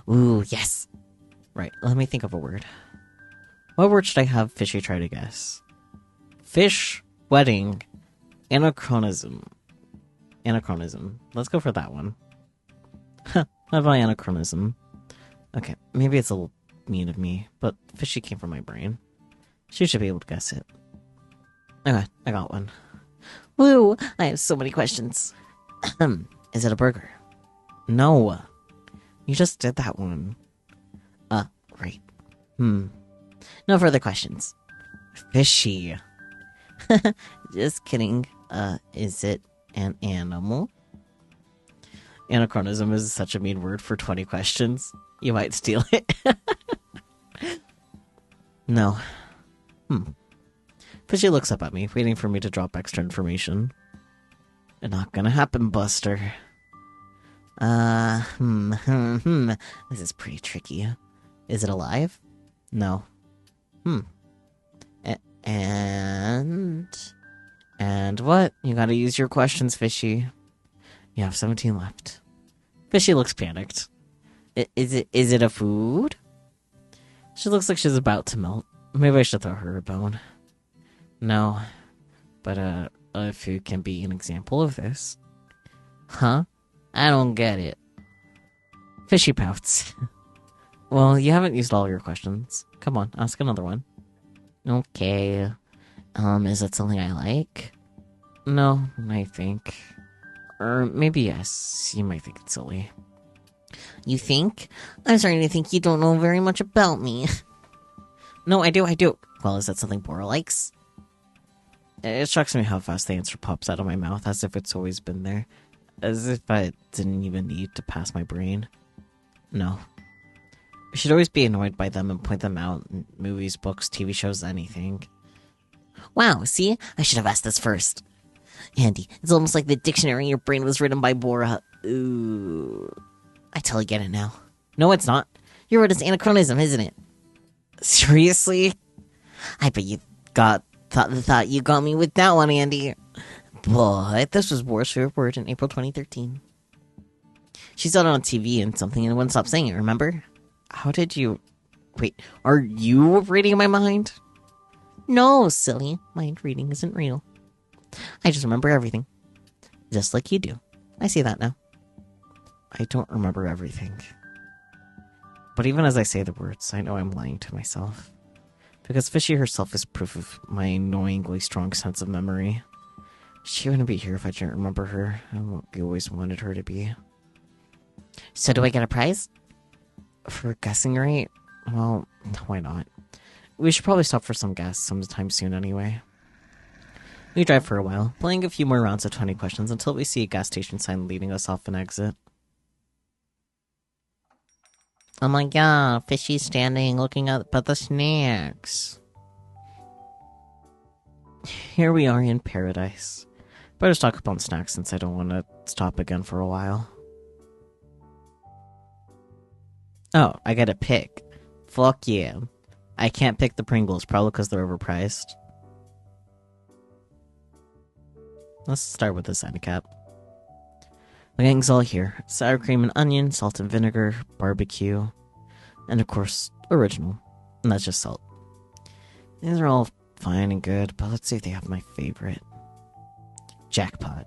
Speaker 1: Ooh, yes. Right, let me think of a word. What word should I have Fishy try to guess? Fish, wedding, anachronism. Anachronism. Let's go for that one. Huh, how about anachronism? Okay, maybe it's a little mean of me, but Fishy came from my brain. She should be able to guess it. Okay, I got one. Woo! I have so many questions. Is it a burger? No. You just did that one. Right. No further questions. Fishy. Just kidding. Is it an animal? Anachronism is such a mean word for 20 questions. You might steal it. No. Fishy looks up at me, waiting for me to drop extra information. Not gonna happen, Buster. This is pretty tricky. Is it alive? No. And what? You gotta use your questions, Fishy. You have 17 left. Fishy looks panicked. Is it a food? She looks like she's about to melt. Maybe I should throw her a bone. No. But, a food can be an example of this. Huh? I don't get it. Fishy pouts. Well, you haven't used all your questions. Come on, ask another one. Okay. Is it something I like? No, I think. Or maybe yes. You might think it's silly. You think? I'm starting to think you don't know very much about me. No, I do. Well, is that something Bora likes? It shocks me how fast the answer pops out of my mouth, as if it's always been there. As if I didn't even need to pass my brain. No. I should always be annoyed by them and point them out in movies, books, TV shows, anything. Wow, see? I should have asked this first. Andy, it's almost like the dictionary in your brain was written by Bora. Ooh. I totally get it now. No, it's not. Your word is anachronism, isn't it? Seriously? I bet you thought you got me with that one, Andy. But this was Bora's favorite word in April 2013. She saw it on TV and something and wouldn't stop saying it, remember? How did you... Wait, are you reading my mind? No, silly. Mind reading isn't real. I just remember everything. Just like you do. I see that now. I don't remember everything. But even as I say the words, I know I'm lying to myself. Because Fishy herself is proof of my annoyingly strong sense of memory. She wouldn't be here if I didn't remember her and what we always wanted her to be. So do I get a prize? For guessing right? Well, why not? We should probably stop for some gas sometime soon anyway. We drive for a while, playing a few more rounds of 20 questions until we see a gas station sign leading us off an exit. Oh my god, Fishy's standing looking up at the snacks. Here we are in paradise. Better stock up on snacks since I don't want to stop again for a while. Oh, I gotta pick. Fuck yeah. I can't pick the Pringles, probably because they're overpriced. Let's start with the side cap. The gang's all here. Sour cream and onion, salt and vinegar, barbecue, and of course, original. And that's just salt. These are all fine and good, but let's see if they have my favorite. Jackpot.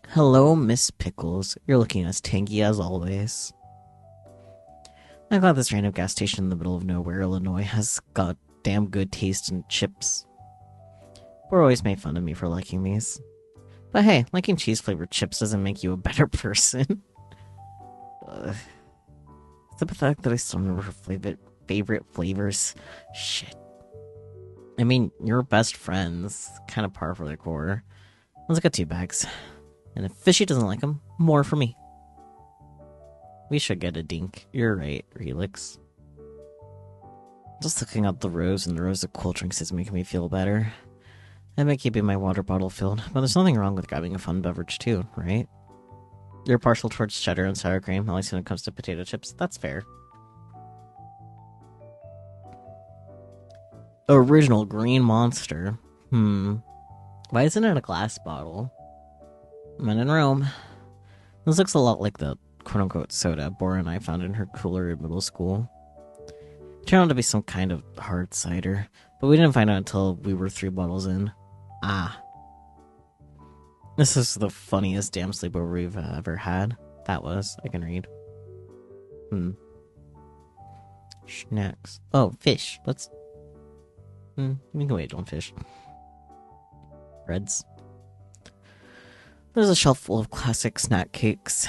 Speaker 1: Hello, Miss Pickles. You're looking as tangy as always. I'm glad this random gas station in the middle of nowhere, Illinois, has got damn good taste in chips. Bora always made fun of me for liking these. But hey, liking cheese-flavored chips doesn't make you a better person. It's pathetic that I still remember her favorite flavors. Shit. I mean, you're best friends. Kind of par for the core. Let's get 2 bags. And if Fishy doesn't like them, more for me. We should get a dink. You're right, Relix. Just looking at the rows and the rows of cool drinks is making me feel better. I might keep my water bottle filled, but there's nothing wrong with grabbing a fun beverage too, right? You're partial towards cheddar and sour cream, at least when it comes to potato chips. That's fair. Original green monster. Why isn't it a glass bottle? Men in Rome. This looks a lot like the quote-unquote soda Bora and I found in her cooler in middle school. It turned out to be some kind of hard cider, but we didn't find out until we were 3 bottles in. This is the funniest damn sleepover we've ever had. That was. I can read. Snacks. Oh, fish. Let's... we can wait on fish. Breads. There's a shelf full of classic snack cakes.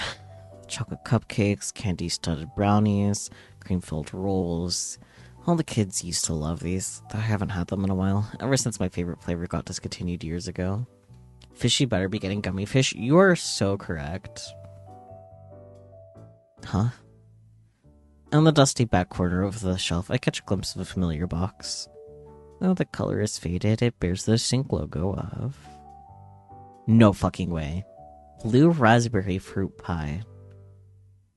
Speaker 1: Chocolate cupcakes, candy-studded brownies, cream-filled rolls. All the kids used to love these, though I haven't had them in a while, ever since my favorite flavor got discontinued years ago. Fishy better be getting gummy fish. You are so correct. Huh? On the dusty back corner of the shelf, I catch a glimpse of a familiar box. Though the color is faded, it bears the Sync logo of... No fucking way. Blue raspberry fruit pie.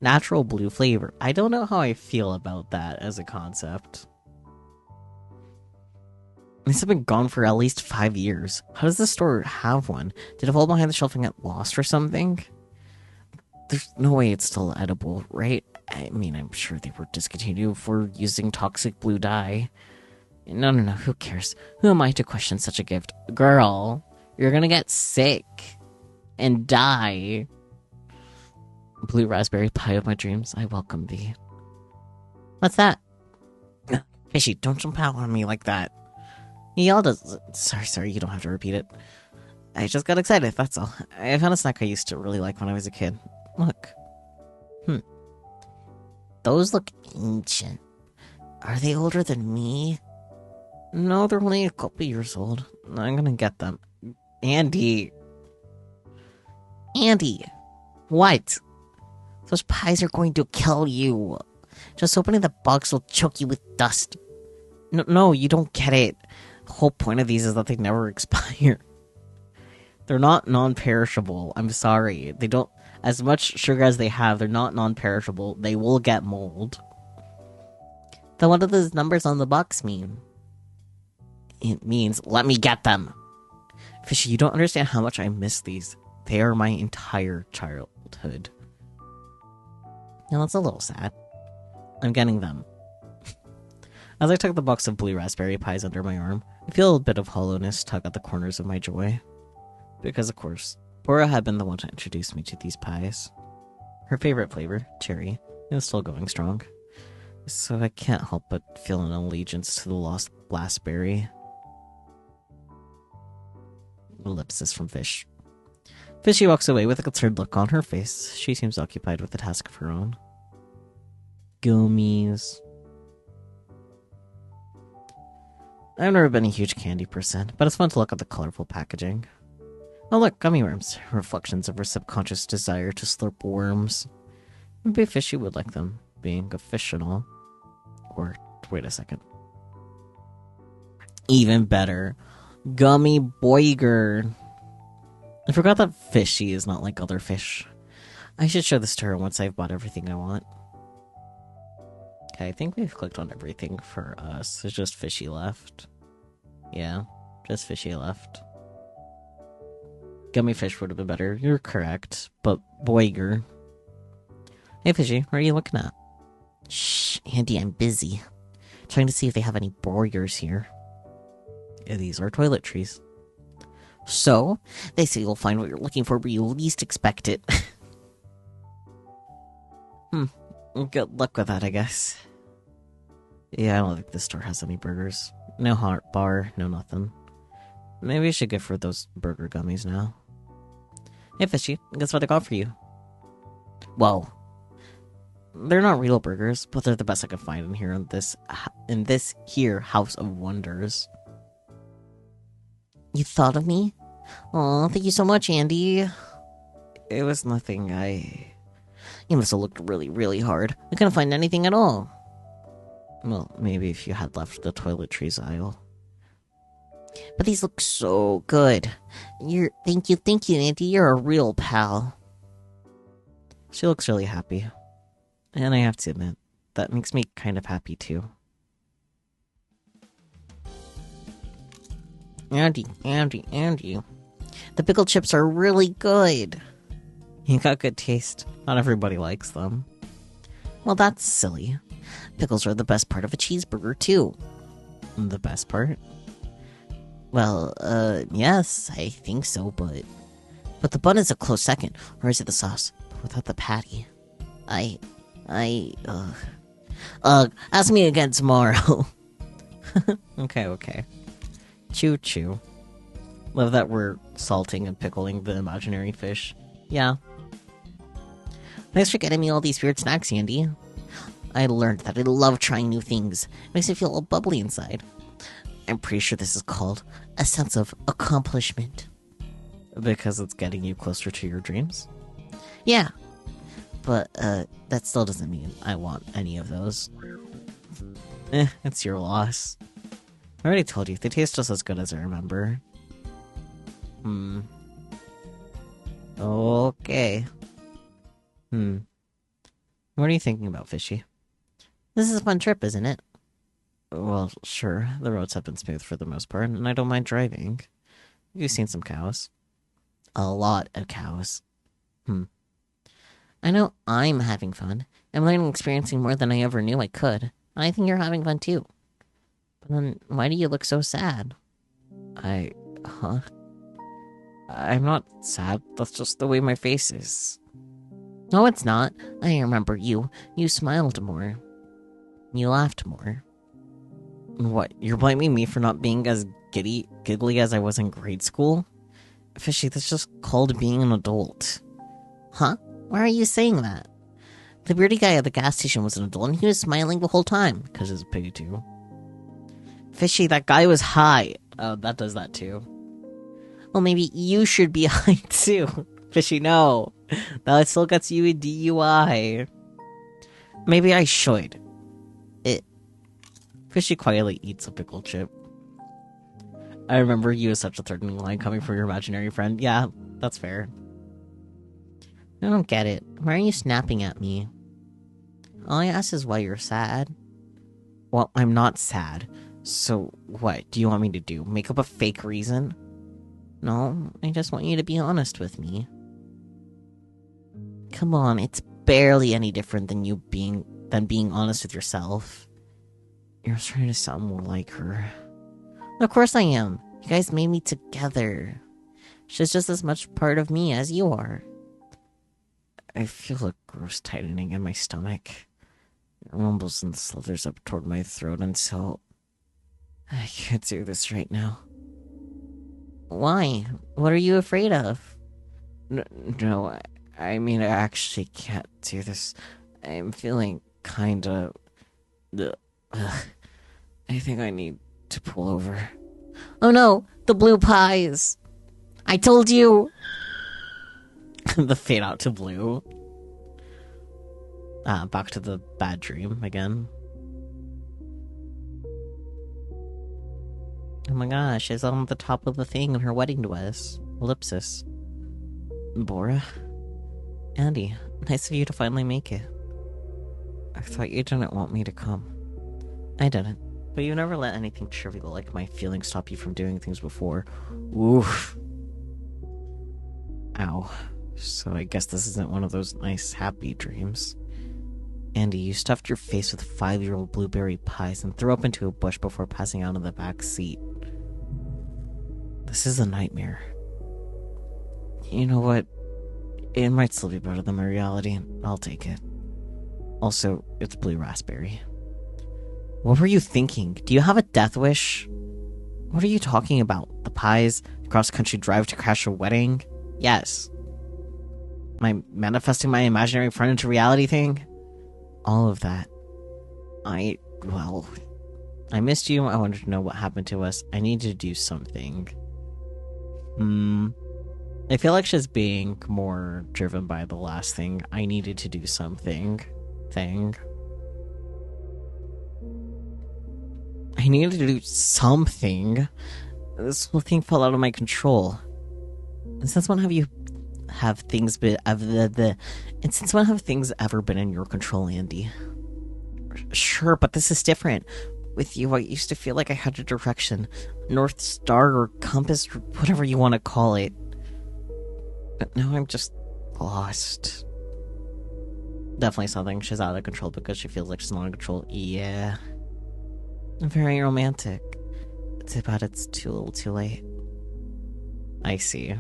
Speaker 1: Natural blue flavor. I don't know how I feel about that as a concept. These have been gone for at least 5 years. How does the store have one? Did it fall behind the shelf and get lost or something? There's no way it's still edible, right? I mean, I'm sure they were discontinued for using toxic blue dye. No, who cares? Who am I to question such a gift? Girl, you're gonna get sick and die. Blue raspberry pie of my dreams, I welcome thee. What's that? Fishy, don't jump out on me like that. He all does. Sorry, you don't have to repeat it. I just got excited, that's all. I found a snack I used to really like when I was a kid. Look. Those look ancient. Are they older than me? No, they're only a couple years old. I'm gonna get them. Andy. What? Those pies are going to kill you. Just opening the box will choke you with dust. No, you don't get it. The whole point of these is that they never expire. They're not non-perishable. I'm sorry. They don't... As much sugar as they have, they're not non-perishable. They will get mold. Then what do those numbers on the box mean? It means, let me get them. Fishy, you don't understand how much I miss these. They are my entire childhood. Now that's a little sad. I'm getting them. As I tuck the box of blue raspberry pies under my arm, I feel a bit of hollowness tug at the corners of my joy. Because, of course, Bora had been the one to introduce me to these pies. Her favorite flavor, cherry, is still going strong. So I can't help but feel an allegiance to the lost blackberry. Ellipsis from Fish. Fishy walks away with a concerned look on her face. She seems occupied with a task of her own. Gummies. I've never been a huge candy person, but it's fun to look at the colorful packaging. Oh look, gummy worms. Reflections of her subconscious desire to slurp worms. Maybe Fishy would like them, being a fish and all. Or, wait a second. Even better. Gummy Boiger. I forgot that Fishy is not like other fish. I should show this to her once I've bought everything I want. Okay, I think we've clicked on everything for us. There's just Fishy left. Yeah, just Fishy left. Gummy fish would have been better. You're correct. But Boiger. Hey Fishy, what are you looking at? Shh, Andy, I'm busy. Trying to see if they have any Boigers here. Yeah, these are toiletries. So, they say you'll find what you're looking for where you least expect it. Good luck with that, I guess. Yeah, I don't think this store has any burgers. No hot bar, no nothing. Maybe I should go for those burger gummies now. Hey Fishy, guess what I got for you? Whoa. They're not real burgers, but they're the best I could find in this here House of Wonders. You thought of me? Aw, thank you so much, Andy. It was nothing, You must have looked really, really hard. I couldn't find anything at all. Well, maybe if you had left the toiletries aisle. But these look so good. Thank you, Andy. You're a real pal. She looks really happy. And I have to admit, that makes me kind of happy too. Andy. The pickle chips are really good. You got good taste. Not everybody likes them. Well, that's silly. Pickles are the best part of a cheeseburger, too. The best part? Well, yes, I think so, but the bun is a close second. Or is it the sauce? But without the patty. Ask me again tomorrow. Okay. Choo. Love that we're salting and pickling the imaginary fish. Yeah. Thanks for getting me all these weird snacks, Andy. I learned that I love trying new things. It makes me feel all bubbly inside. I'm pretty sure this is called a sense of accomplishment. Because it's getting you closer to your dreams? Yeah. But, that still doesn't mean I want any of those. It's your loss. I already told you, they taste just as good as I remember. Okay. What are you thinking about, Fishy? This is a fun trip, isn't it? Well, sure. The roads have been smooth for the most part, and I don't mind driving. You've seen some cows. A lot of cows. I know I'm having fun. I'm learning and experiencing more than I ever knew I could. I think you're having fun too. But then, why do you look so sad? I'm not sad. That's just the way my face is. No, it's not. I remember you. You smiled more. You laughed more. What, you're blaming me for not being as giggly as I was in grade school? Fishy, that's just called being an adult. Huh? Why are you saying that? The beardy guy at the gas station was an adult, and he was smiling the whole time. Because he's a pig, too. Fishy, that guy was high. Oh, that does that, too. Well, maybe you should be high, too. Fishy, no. That still gets you a DUI. Maybe I should. Fishy quietly eats a pickle chip. I remember you as such a threatening line coming from your imaginary friend. Yeah, that's fair. I don't get it. Why are you snapping at me? All I ask is why you're sad. Well, I'm not sad. So, what do you want me to do? Make up a fake reason? No, I just want you to be honest with me. Come on, it's barely any different than being honest with yourself. You're trying to sound more like her. Of course I am. You guys made me together. She's just as much part of me as you are. I feel a gross tightening in my stomach. It rumbles and slithers up toward my throat until I can't do this right now. Why? What are you afraid of? No, I mean, I actually can't do this. I'm feeling kinda... I think I need to pull over. Oh no, the blue pies! I told you! The fade out to blue. Back to the bad dream again. Oh my gosh, she's on the top of the thing in her wedding dress. Ellipsis. Bora? Andy, nice of you to finally make it. I thought you didn't want me to come. I didn't. But you never let anything trivial like my feelings stop you from doing things before. Oof. Ow. So I guess this isn't one of those nice, happy dreams. Andy, you stuffed your face with 5-year-old blueberry pies and threw up into a bush before passing out in the back seat. This is a nightmare. You know what? It might still be better than my reality. I'll take it. Also, it's blue raspberry. What were you thinking? Do you have a death wish? What are you talking about? The pies? Cross-country drive to crash a wedding? Yes. Am I manifesting my imaginary friend into reality thing? All of that. I missed you. I wanted to know what happened to us. I need to do something. I feel like she's being more driven by the last thing. I needed to do something. I needed to do something. This whole thing fell out of my control. And since when have you have things been and since when have things ever been in your control, Andy? Sure, but this is different. With you, I used to feel like I had a direction, North Star or compass, or whatever you want to call it. But now I'm just lost. Definitely something. She's out of control because she feels like she's not in control. Yeah. Very romantic. It's about it's too little too late. I see.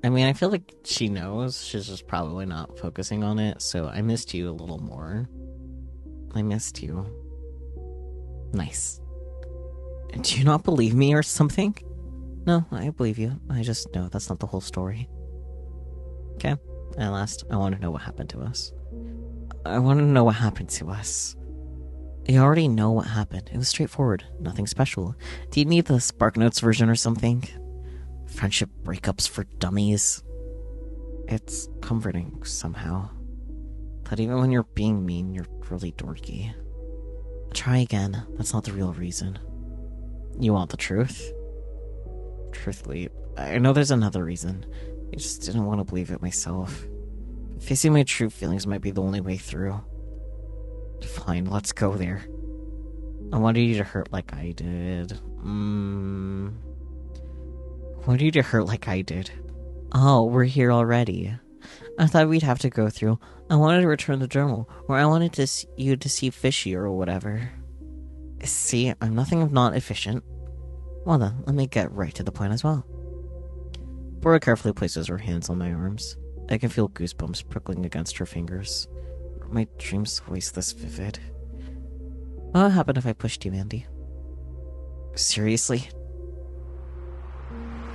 Speaker 1: I mean, I feel like she knows. She's just probably not focusing on it. So I missed you a little more. I missed you. Nice. Do you not believe me or something? No, I believe you. I just know that's not the whole story. Okay. At last, I want to know what happened to us. I want to know what happened to us. You already know what happened. It was straightforward. Nothing special. Do you need the Spark Notes version or something? Friendship breakups for dummies. It's comforting somehow. That even when you're being mean, you're really dorky. Try again. That's not the real reason. You want the truth? Truthfully, I know there's another reason. I just didn't want to believe it myself. Facing my true feelings might be the only way through. Fine, let's go there. I wanted you to hurt like I did. I wanted you to hurt like I did. Oh, we're here already. I thought we'd have to go through. I wanted to return the journal, or I wanted you to see fishy or whatever. See, I'm nothing if not efficient. Well then, let me get right to the point as well. Bora carefully places her hands on my arms. I can feel goosebumps prickling against her fingers. Are my dreams always this vivid? What would happen if I pushed you, Andy? Seriously?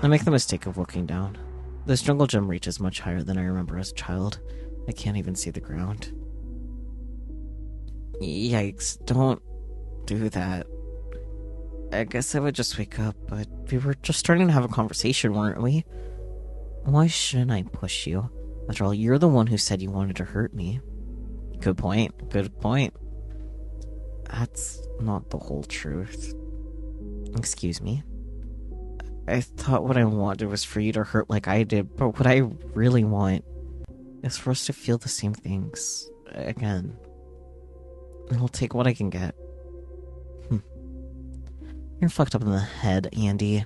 Speaker 1: I make the mistake of looking down. This jungle gym reaches much higher than I remember as a child. I can't even see the ground. Yikes, don't do that. I guess I would just wake up, but we were just starting to have a conversation, weren't we? Why shouldn't I push you? After all, you're the one who said you wanted to hurt me. Good point, good point. That's not the whole truth. Excuse me. I thought what I wanted was for you to hurt like I did, but what I really want is for us to feel the same things again. And I'll take what I can get. You're fucked up in the head, Andy.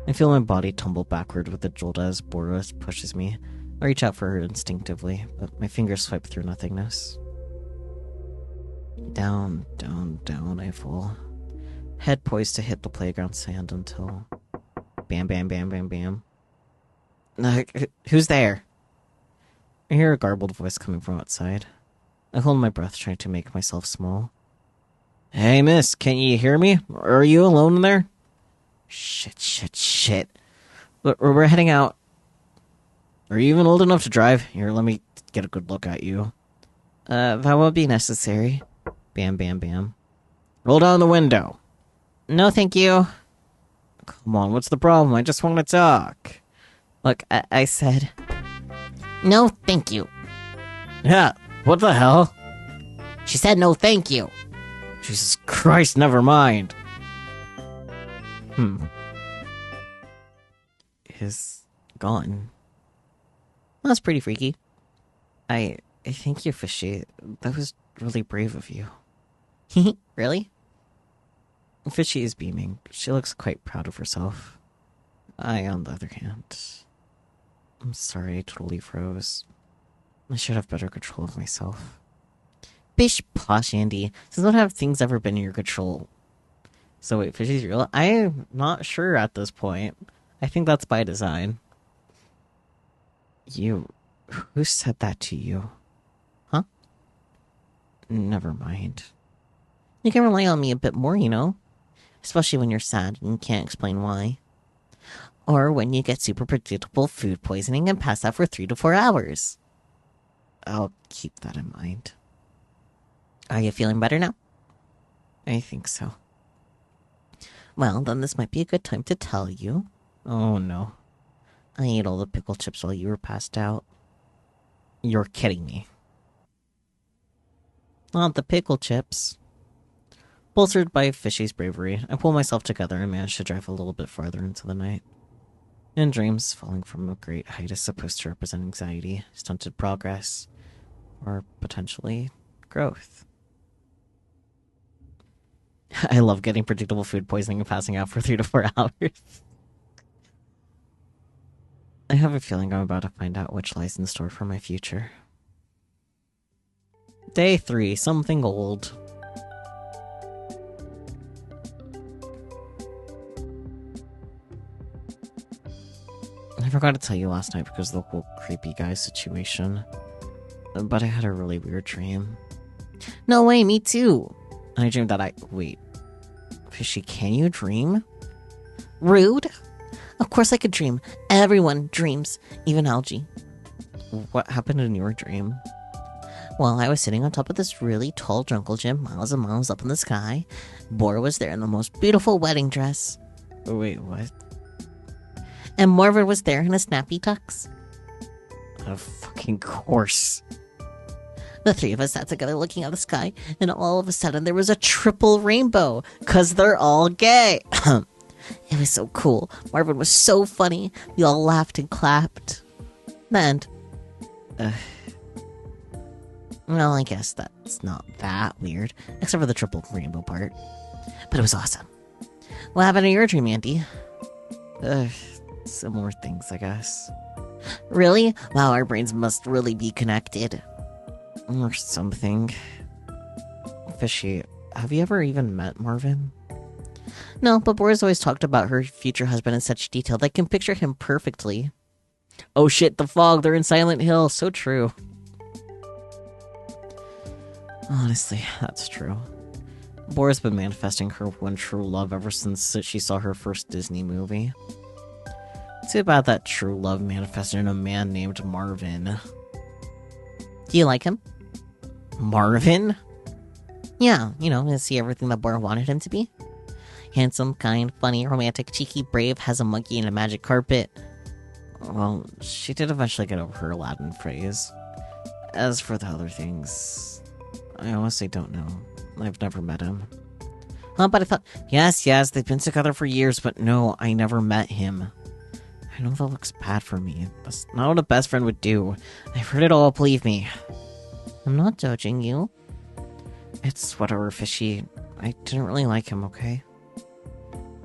Speaker 1: I feel my body tumble backward with a jolt as Boris pushes me. I reach out for her instinctively, but my fingers swipe through nothingness. Down, down, down I fall. Head poised to hit the playground sand until... Bam, bam, bam, bam, bam. Who's there? I hear a garbled voice coming from outside. I hold my breath, trying to make myself small. Hey, miss, can you hear me? Are you alone in there? Shit. We're heading out. Are you even old enough to drive? Here, let me get a good look at you. That won't be necessary. Bam, bam, bam. Roll down the window. No, thank you. Come on, what's the problem? I just want to talk. Look, I said... No, thank you. Yeah, what the hell? She said no, thank you. Jesus Christ, never mind. Is gone. That's pretty freaky. I think you're fishy. That was really brave of you. Really? Fishy is beaming. She looks quite proud of herself. I, on the other hand... I'm sorry, I totally froze. I should have better control of myself. Bish posh, Andy. Since when have things ever been in your control? So wait, Fishy's real? I'm not sure at this point. I think that's by design. You... Who said that to you? Huh? Never mind. You can rely on me a bit more, you know? Especially when you're sad and can't explain why. Or when you get super predictable food poisoning and pass out for 3 to 4 hours. I'll keep that in mind. Are you feeling better now? I think so. Well, then this might be a good time to tell you. Oh no. I ate all the pickle chips while you were passed out. You're kidding me. Not the pickle chips. Bolstered by Fishy's bravery, I pull myself together and manage to drive a little bit farther into the night. In dreams, falling from a great height is supposed to represent anxiety, stunted progress, or potentially growth. I love getting predictable food poisoning and passing out for 3 to 4 hours. I have a feeling I'm about to find out which lies in store for my future. Day 3, something old. I forgot to tell you last night because of the whole creepy guy situation. But I had a really weird dream. No way, me too! I dreamed that wait. Fishy, can you dream? Rude? Of course I could dream. Everyone dreams, even Algie. What happened in your dream? Well, I was sitting on top of this really tall jungle gym, miles and miles up in the sky. Bora was there in the most beautiful wedding dress. Wait, what? And Marvin was there in a snappy tux. Of fucking course. The 3 of us sat together looking at the sky, and all of a sudden there was a triple rainbow, 'cause they're all gay. It was so cool. Marvin was so funny. We all laughed and clapped. The end. Well, I guess that's not that weird, except for the triple rainbow part. But it was awesome. What happened to your dream, Andy? Similar things, I guess. Really? Wow, our brains must really be connected. Or something. Fishy, have you ever even met Marvin? No, but Bora's always talked about her future husband in such detail that I can picture him perfectly. Oh shit, the fog, they're in Silent Hill, so true. Honestly, that's true. Bora's been manifesting her one true love ever since she saw her first Disney movie. Too bad that true love manifested in a man named Marvin. Do you like him? Marvin? Yeah, you know, is he everything that Bora wanted him to be? Handsome, kind, funny, romantic, cheeky, brave, has a monkey and a magic carpet. Well, she did eventually get over her Aladdin phase. As for the other things, I honestly don't know. I've never met him. Huh, but I thought, yes, they've been together for years, but no, I never met him. I know that looks bad for me. That's not what a best friend would do. I've heard it all, believe me. I'm not judging you. It's whatever, Fishy. I didn't really like him, okay?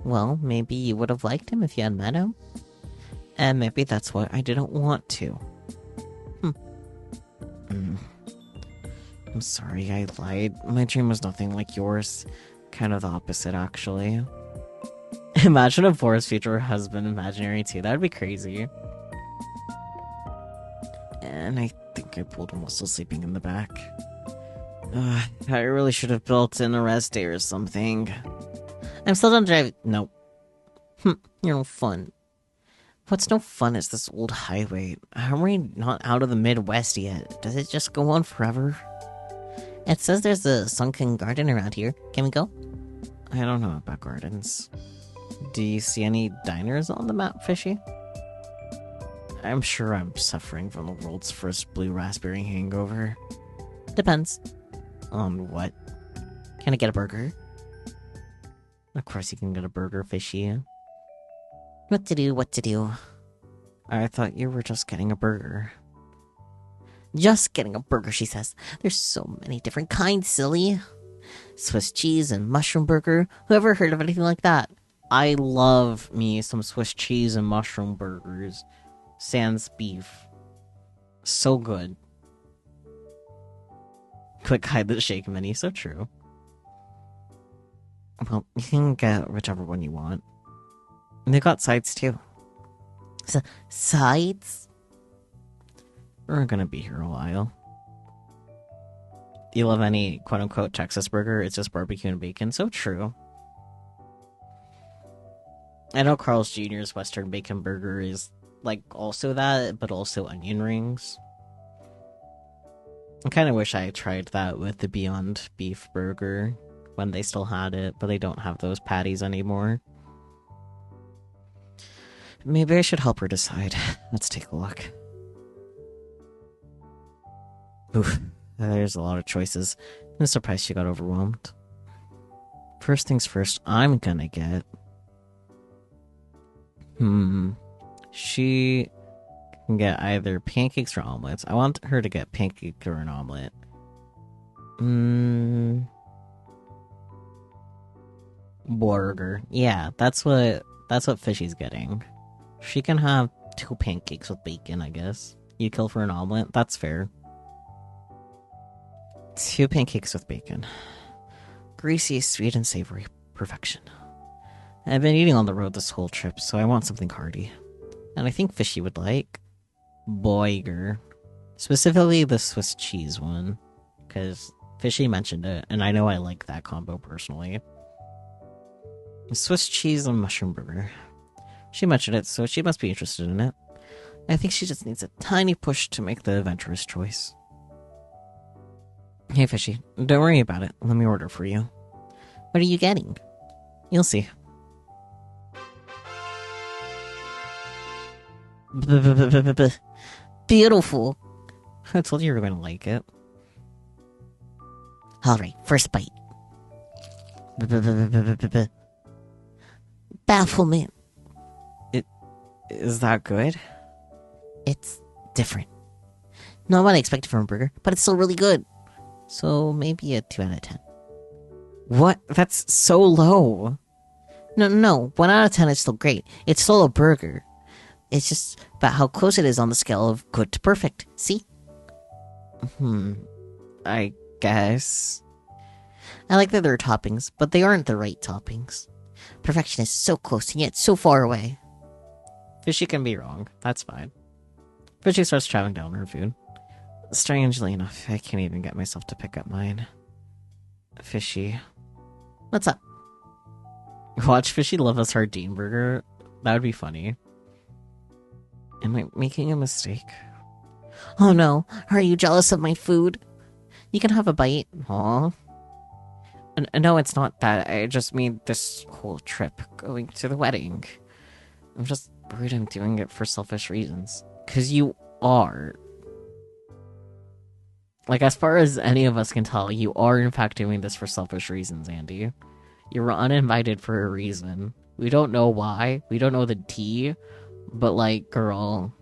Speaker 1: Well, maybe you would have liked him if you had met him. And maybe that's why I didn't want to. I'm sorry, I lied. My dream was nothing like yours. Kind of the opposite, actually. Imagine if Bora's future husband imaginary too. That would be crazy. And I think I pulled him while still sleeping in the back. I really should have built in a rest day or something. I'm still done driving. Nope. You're no fun. What's no fun is this old highway. How are we not out of the Midwest yet? Does it just go on forever? It says there's a sunken garden around here. Can we go? I don't know about gardens. Do you see any diners on the map, Fishy? I'm sure I'm suffering from the world's first blue raspberry hangover. Depends. On what? Can I get a burger? Of course you can get a burger, Fishy. What to do? I thought you were just getting a burger. Just getting a burger, she says. There's so many different kinds, silly. Swiss cheese and mushroom burger. Whoever heard of anything like that? I love me some Swiss cheese and mushroom burgers. Sans beef. So good. Quick hide the shake menu, so true. Well, you can get whichever one you want. And they got sides too. Sides? We're gonna be here a while. Do you love any quote-unquote Texas burger? It's just barbecue and bacon. So true. I know Carl's Jr.'s Western Bacon Burger is, like, also that, but also onion rings. I kind of wish I tried that with the Beyond Beef Burger when they still had it, but they don't have those patties anymore. Maybe I should help her decide. Let's take a look. Oof, there's a lot of choices. I'm surprised she got overwhelmed. First things first, I'm gonna get... She can get either pancakes or omelets. I want her to get pancake or an omelet. Burger. Yeah, that's what Fishy's getting. She can have 2 pancakes with bacon, I guess. You kill for an omelet? That's fair. 2 pancakes with bacon. Greasy, sweet, and savory. Perfection. I've been eating on the road this whole trip, so I want something hearty. And I think Fishy would like Boiger. Specifically the Swiss cheese one. Because Fishy mentioned it, and I know I like that combo personally. Swiss cheese and mushroom burger. She mentioned it, so she must be interested in it. I think she just needs a tiny push to make the adventurous choice. Hey, Fishy, don't worry about it. Let me order for you. What are you getting? You'll see. Beautiful. I told you were going to like it. Alright, first bite. Bafflement. Is that good? It's different. Not what I expected from a burger, but it's still really good. So maybe a 2 out of 10. What? That's so low. No. 1 out of 10 is still great. It's still a burger. It's just about how close it is on the scale of good to perfect. See? I guess. I like that there are toppings, but they aren't the right toppings. Perfection is so close and yet so far away. Fishy can be wrong. That's fine. Fishy starts chowing down her food. Strangely enough, I can't even get myself to pick up mine. Fishy. What's up? Watch Fishy love a sardine burger. That would be funny. Am I making a mistake? Oh no, are you jealous of my food? You can have a bite. Aw. No, it's not that. I just mean this whole trip going to the wedding. I'm just worried I'm doing it for selfish reasons. 'Cause you are. Like, as far as any of us can tell, you are in fact doing this for selfish reasons, Andy. You were uninvited for a reason. We don't know why. We don't know the tea. But, like, girl.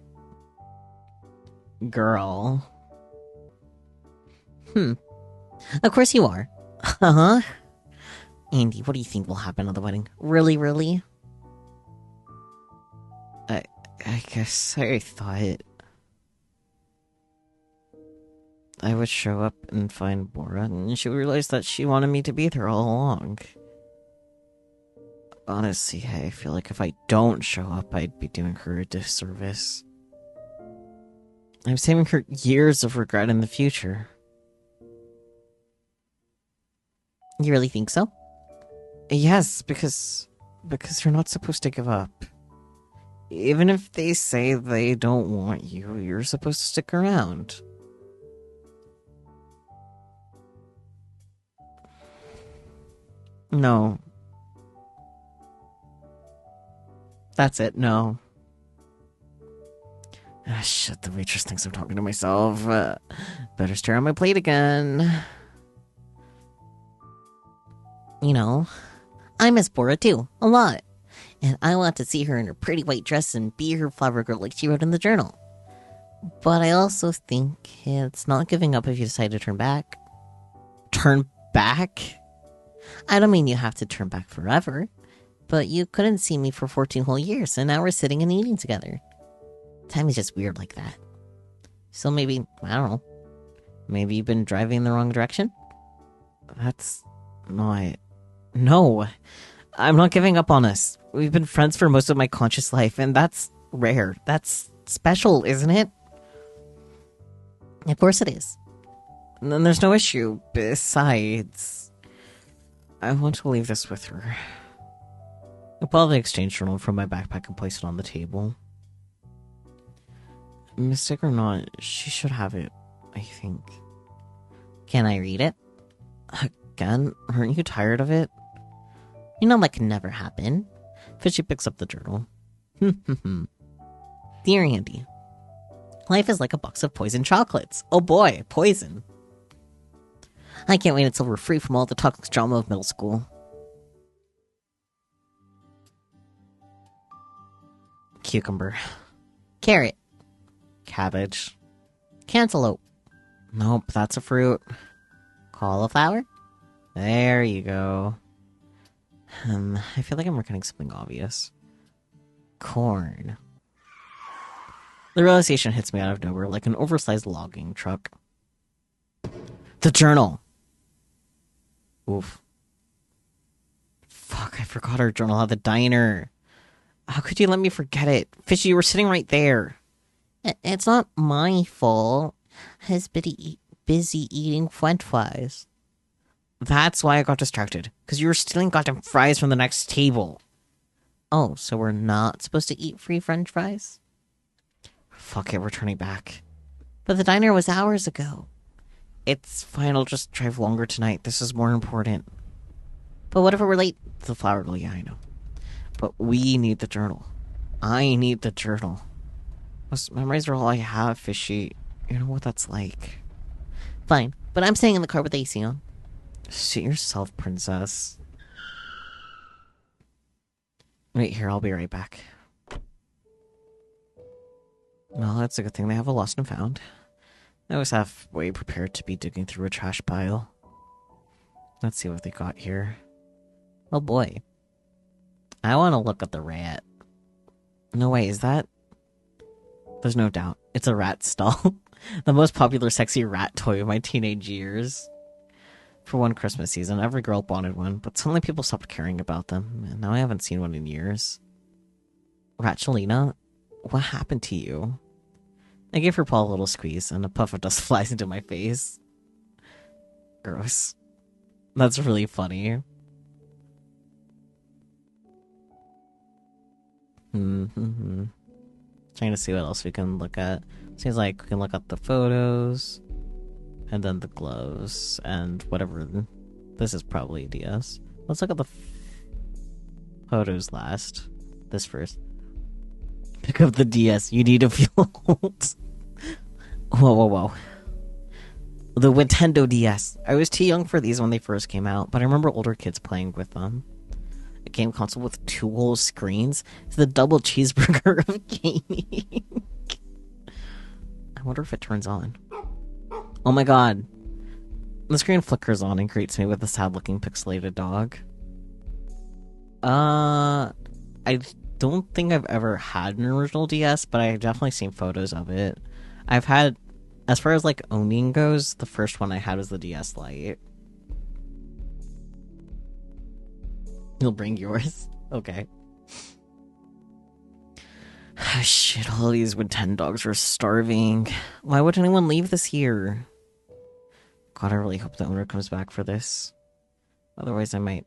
Speaker 1: Of course you are. Uh-huh. Andy, what do you think will happen at the wedding? Really? I guess I thought I would show up and find Bora, and she realized that she wanted me to be there all along. Honestly, I feel like if I don't show up, I'd be doing her a disservice. I'm saving her years of regret in the future. You really think so? Yes, because you're not supposed to give up. Even if they say they don't want you, you're supposed to stick around. No. That's it, no. Ah, shit, the waitress thinks I'm talking to myself. Better stare on my plate again. You know, I miss Bora too, a lot. And I want to see her in her pretty white dress and be her flower girl like she wrote in the journal. But I also think it's not giving up if you decide to turn back. Turn back? I don't mean you have to turn back forever. But you couldn't see me for 14 whole years, and now we're sitting and eating together. Time is just weird like that. So maybe, I don't know. Maybe you've been driving in the wrong direction? That's not... No. I'm not giving up on us. We've been friends for most of my conscious life, and that's rare. That's special, isn't it? Of course it is. And then there's no issue. Besides, I want to leave this with her. I'll pull the exchange journal from my backpack and place it on the table. Mistake or not, she should have it, I think. Can I read it? Again? Aren't you tired of it? You know that can never happen. Fishy picks up the journal. Dear Andy, life is like a box of poison chocolates. Oh boy, poison. I can't wait until we're free from all the toxic drama of middle school. Cucumber.
Speaker 2: Carrot.
Speaker 1: Cabbage.
Speaker 2: Cantaloupe.
Speaker 1: Nope, that's a fruit.
Speaker 2: Cauliflower.
Speaker 1: There you go. I feel like I'm reckoning something obvious. Corn. The realization hits me out of nowhere like an oversized logging truck. The journal! Oof. Fuck, I forgot our journal at the diner. How could you let me forget it? Fishy, you were sitting right there.
Speaker 2: It's not my fault. I was busy eating french fries.
Speaker 1: That's why I got distracted. Because you were stealing goddamn fries from the next table.
Speaker 2: Oh, so we're not supposed to eat free french fries?
Speaker 1: Fuck it, we're turning back.
Speaker 2: But the diner was hours ago.
Speaker 1: It's fine, I'll just drive longer tonight. This is more important.
Speaker 2: But what if we're late?
Speaker 1: The flower girl, yeah, I know. But we need the journal. I need the journal. Those memories are all I have, Fishy. You know what that's like.
Speaker 2: Fine, but I'm staying in the car with AC on.
Speaker 1: Suit yourself, princess. Wait here, I'll be right back. Well, that's a good thing they have a lost and found. I was halfway prepared to be digging through a trash pile. Let's see what they got here. Oh boy. I want to look at the rat. No way, is that? There's no doubt. It's a rat stall. The most popular sexy rat toy of my teenage years. For one Christmas season, every girl wanted one, but suddenly people stopped caring about them, and now I haven't seen one in years. Ratchelina, what happened to you? I gave her paw a little squeeze, and a puff of dust flies into my face. Gross. That's really funny. Trying to see what else we can look at. Seems like we can look at the photos, and then the gloves, and whatever. This is probably DS. Let's look at the photos last. This first. Pick up the DS. You need to feel old. Whoa. The Nintendo DS. I was too young for these when they first came out, but I remember older kids playing with them. A game console with 2 whole screens. It's the double cheeseburger of gaming. I wonder if it turns on. Oh my god. The screen flickers on and greets me with a sad-looking pixelated dog. I don't think I've ever had an original DS, but I've definitely seen photos of it. I've had, as far as like owning goes, the first one I had was the DS Lite. You'll bring yours? Okay. Shit, all these Nintendo dogs are starving. Why would anyone leave this here? God, I really hope the owner comes back for this. Otherwise I might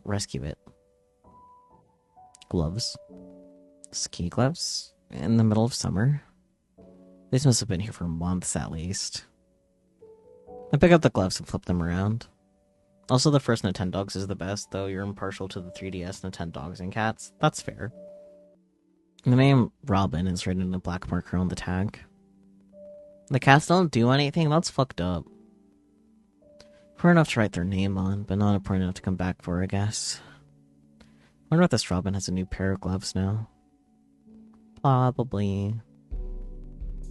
Speaker 1: rescue it. Gloves. Ski gloves? In the middle of summer? These must have been here for months at least. I pick up the gloves and flip them around. Also, the first Nintendo Dogs is the best, though you're impartial to the 3DS Nintendo Dogs and Cats. That's fair. The name Robin is written in a black marker on the tag. The cats don't do anything? That's fucked up. Important enough to write their name on, but not important enough to come back for, I guess. Wonder if this Robin has a new pair of gloves now. Probably.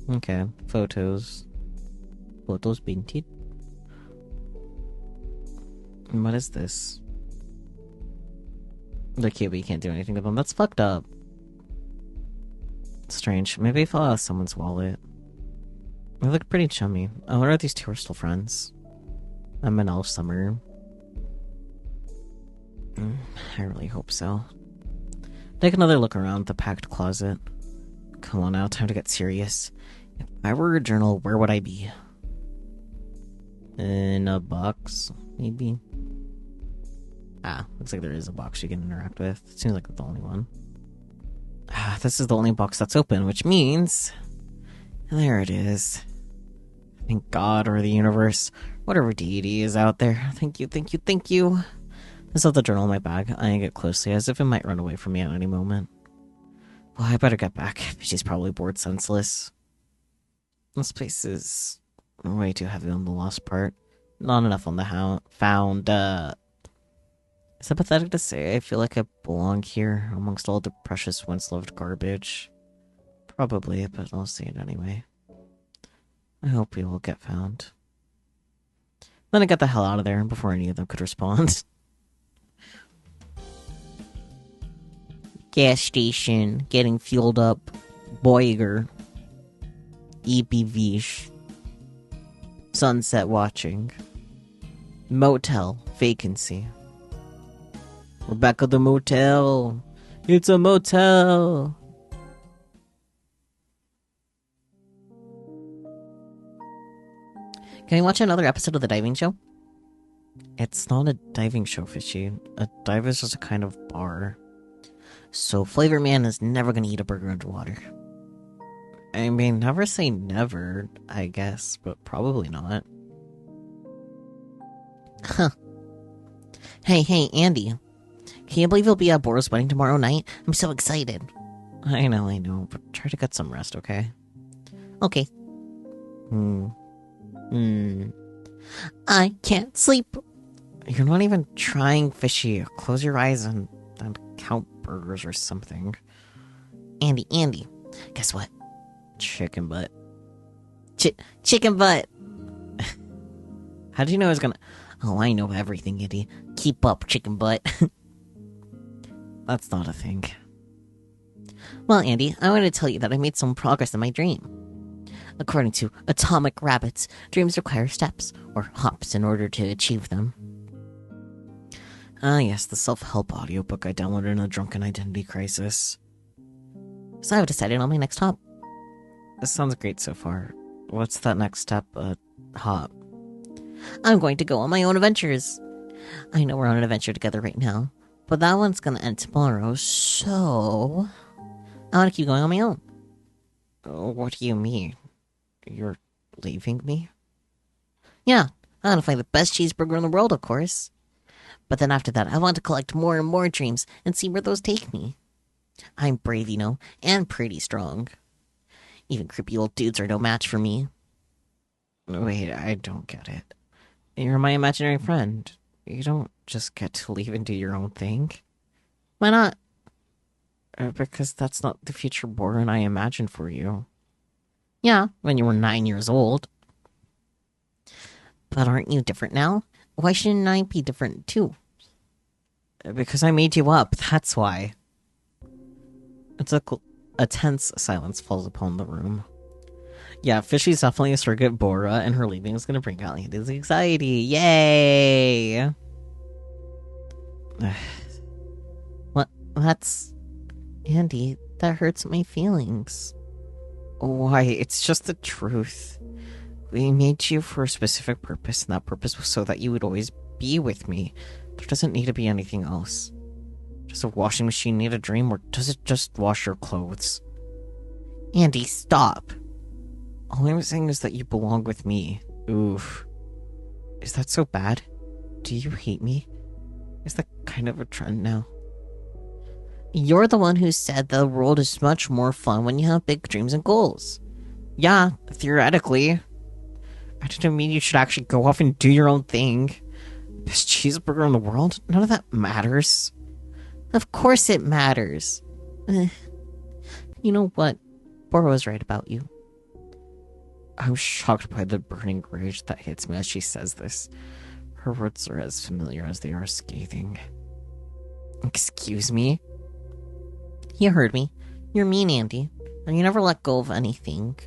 Speaker 1: Okay, photos. Photos painted. And what is this? They're cute, but you can't do anything with them. That's fucked up. Strange. Maybe I fell out of someone's wallet. They look pretty chummy. I wonder if these two are still friends. I'm in all summer. I really hope so. Take another look around the packed closet. Come on now, time to get serious. If I were a journal, where would I be? In a box, maybe? Looks like there is a box you can interact with. It seems like the only one. This is the only box that's open, which means... There it is. Thank God, or the universe, whatever deity is out there. Thank you. I set the journal in my bag, eyeing it closely, as if it might run away from me at any moment. Well, I better get back. She's probably bored senseless. This place is way too heavy on the lost part. Not enough on the found. Is it pathetic to say I feel like I belong here amongst all the precious once loved garbage? Probably, but I'll say it anyway. I hope we will get found. Then I got the hell out of there before any of them could respond.
Speaker 2: Gas station, getting fueled up. Boiger.
Speaker 1: EPVish. Sunset watching. Motel. Vacancy. We're back at the motel. It's a motel.
Speaker 2: Can we watch another episode of The Diving Show?
Speaker 1: It's not a diving show, Fishy. A dive is just a kind of bar.
Speaker 2: So Flavor Man is never gonna eat a burger underwater.
Speaker 1: I mean, never say never, I guess, but probably not.
Speaker 2: Huh. Hey, Andy. Can you believe you'll be at Bora's wedding tomorrow night? I'm so excited.
Speaker 1: I know, but try to get some rest, okay?
Speaker 2: Okay. I can't sleep.
Speaker 1: You're not even trying, Fishy. Close your eyes and count burgers or something.
Speaker 2: Andy, guess what?
Speaker 1: Chicken butt.
Speaker 2: Chicken butt.
Speaker 1: How did you know I was gonna...
Speaker 2: Oh, I know everything, Andy. Keep up, chicken butt.
Speaker 1: That's not a thing.
Speaker 2: Well, Andy, I want to tell you that I made some progress in my dream. According to Atomic Rabbits, dreams require steps, or hops, in order to achieve them.
Speaker 1: Ah, yes, the self-help audiobook I downloaded in a drunken identity crisis.
Speaker 2: So I've decided on my next hop.
Speaker 1: This sounds great so far. What's that next step? Hop.
Speaker 2: I'm going to go on my own adventures. I know we're on an adventure together right now, but that one's gonna end tomorrow, so I want to keep going on my own.
Speaker 1: What do you mean? You're leaving me?
Speaker 2: Yeah, I want to find the best cheeseburger in the world, of course. But then after that, I want to collect more and more dreams and see where those take me. I'm brave, and pretty strong. Even creepy old dudes are no match for me.
Speaker 1: Wait, I don't get it. You're my imaginary friend. You don't just get to leave and do your own thing.
Speaker 2: Why not?
Speaker 1: Because that's not the future Bora and I imagined for you.
Speaker 2: Yeah, when you were 9 years old. But aren't you different now? Why shouldn't I be different too?
Speaker 1: Because I made you up, that's why. A tense silence falls upon the room. Yeah, Fishy's definitely a surrogate Bora, and her leaving is gonna bring out Andy's anxiety. Yay!
Speaker 2: What? That's... Andy, that hurts my feelings.
Speaker 1: Why, it's just the truth. We made you for a specific purpose, and that purpose was so that you would always be with me. There doesn't need to be anything else. Does a washing machine need a dream, or does it just wash your clothes?
Speaker 2: Andy, stop.
Speaker 1: All I'm saying is that you belong with me. Oof. Is that so bad? Do you hate me? Is that kind of a trend now?
Speaker 2: You're the one who said the world is much more fun when you have big dreams and goals.
Speaker 1: Yeah, theoretically. I didn't mean you should actually go off and do your own thing. Best cheeseburger in the world? None of that matters.
Speaker 2: Of course it matters. You know what? Bora was right about you.
Speaker 1: I'm shocked by the burning rage that hits me as she says this. Her words are as familiar as they are scathing. Excuse me?
Speaker 2: You heard me. You're mean, Andy. And you never let go of anything.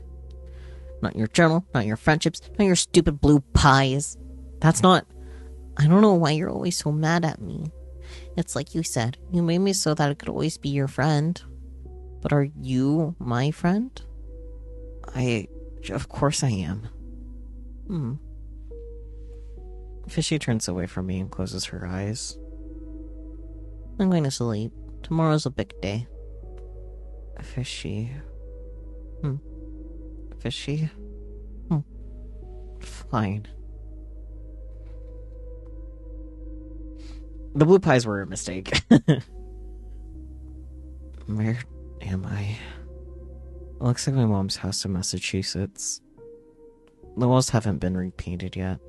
Speaker 2: Not your journal, not your friendships, not your stupid blue pies.
Speaker 1: That's not...
Speaker 2: I don't know why you're always so mad at me. It's like you said, you made me so that I could always be your friend. But are you my friend?
Speaker 1: Of course I am. Fishy turns away from me and closes her eyes.
Speaker 2: I'm going to sleep. Tomorrow's a big day.
Speaker 1: Fishy. Fishy? Fine. The blue pies were a mistake. Where am I? It looks like my mom's house in Massachusetts. The walls haven't been repainted yet,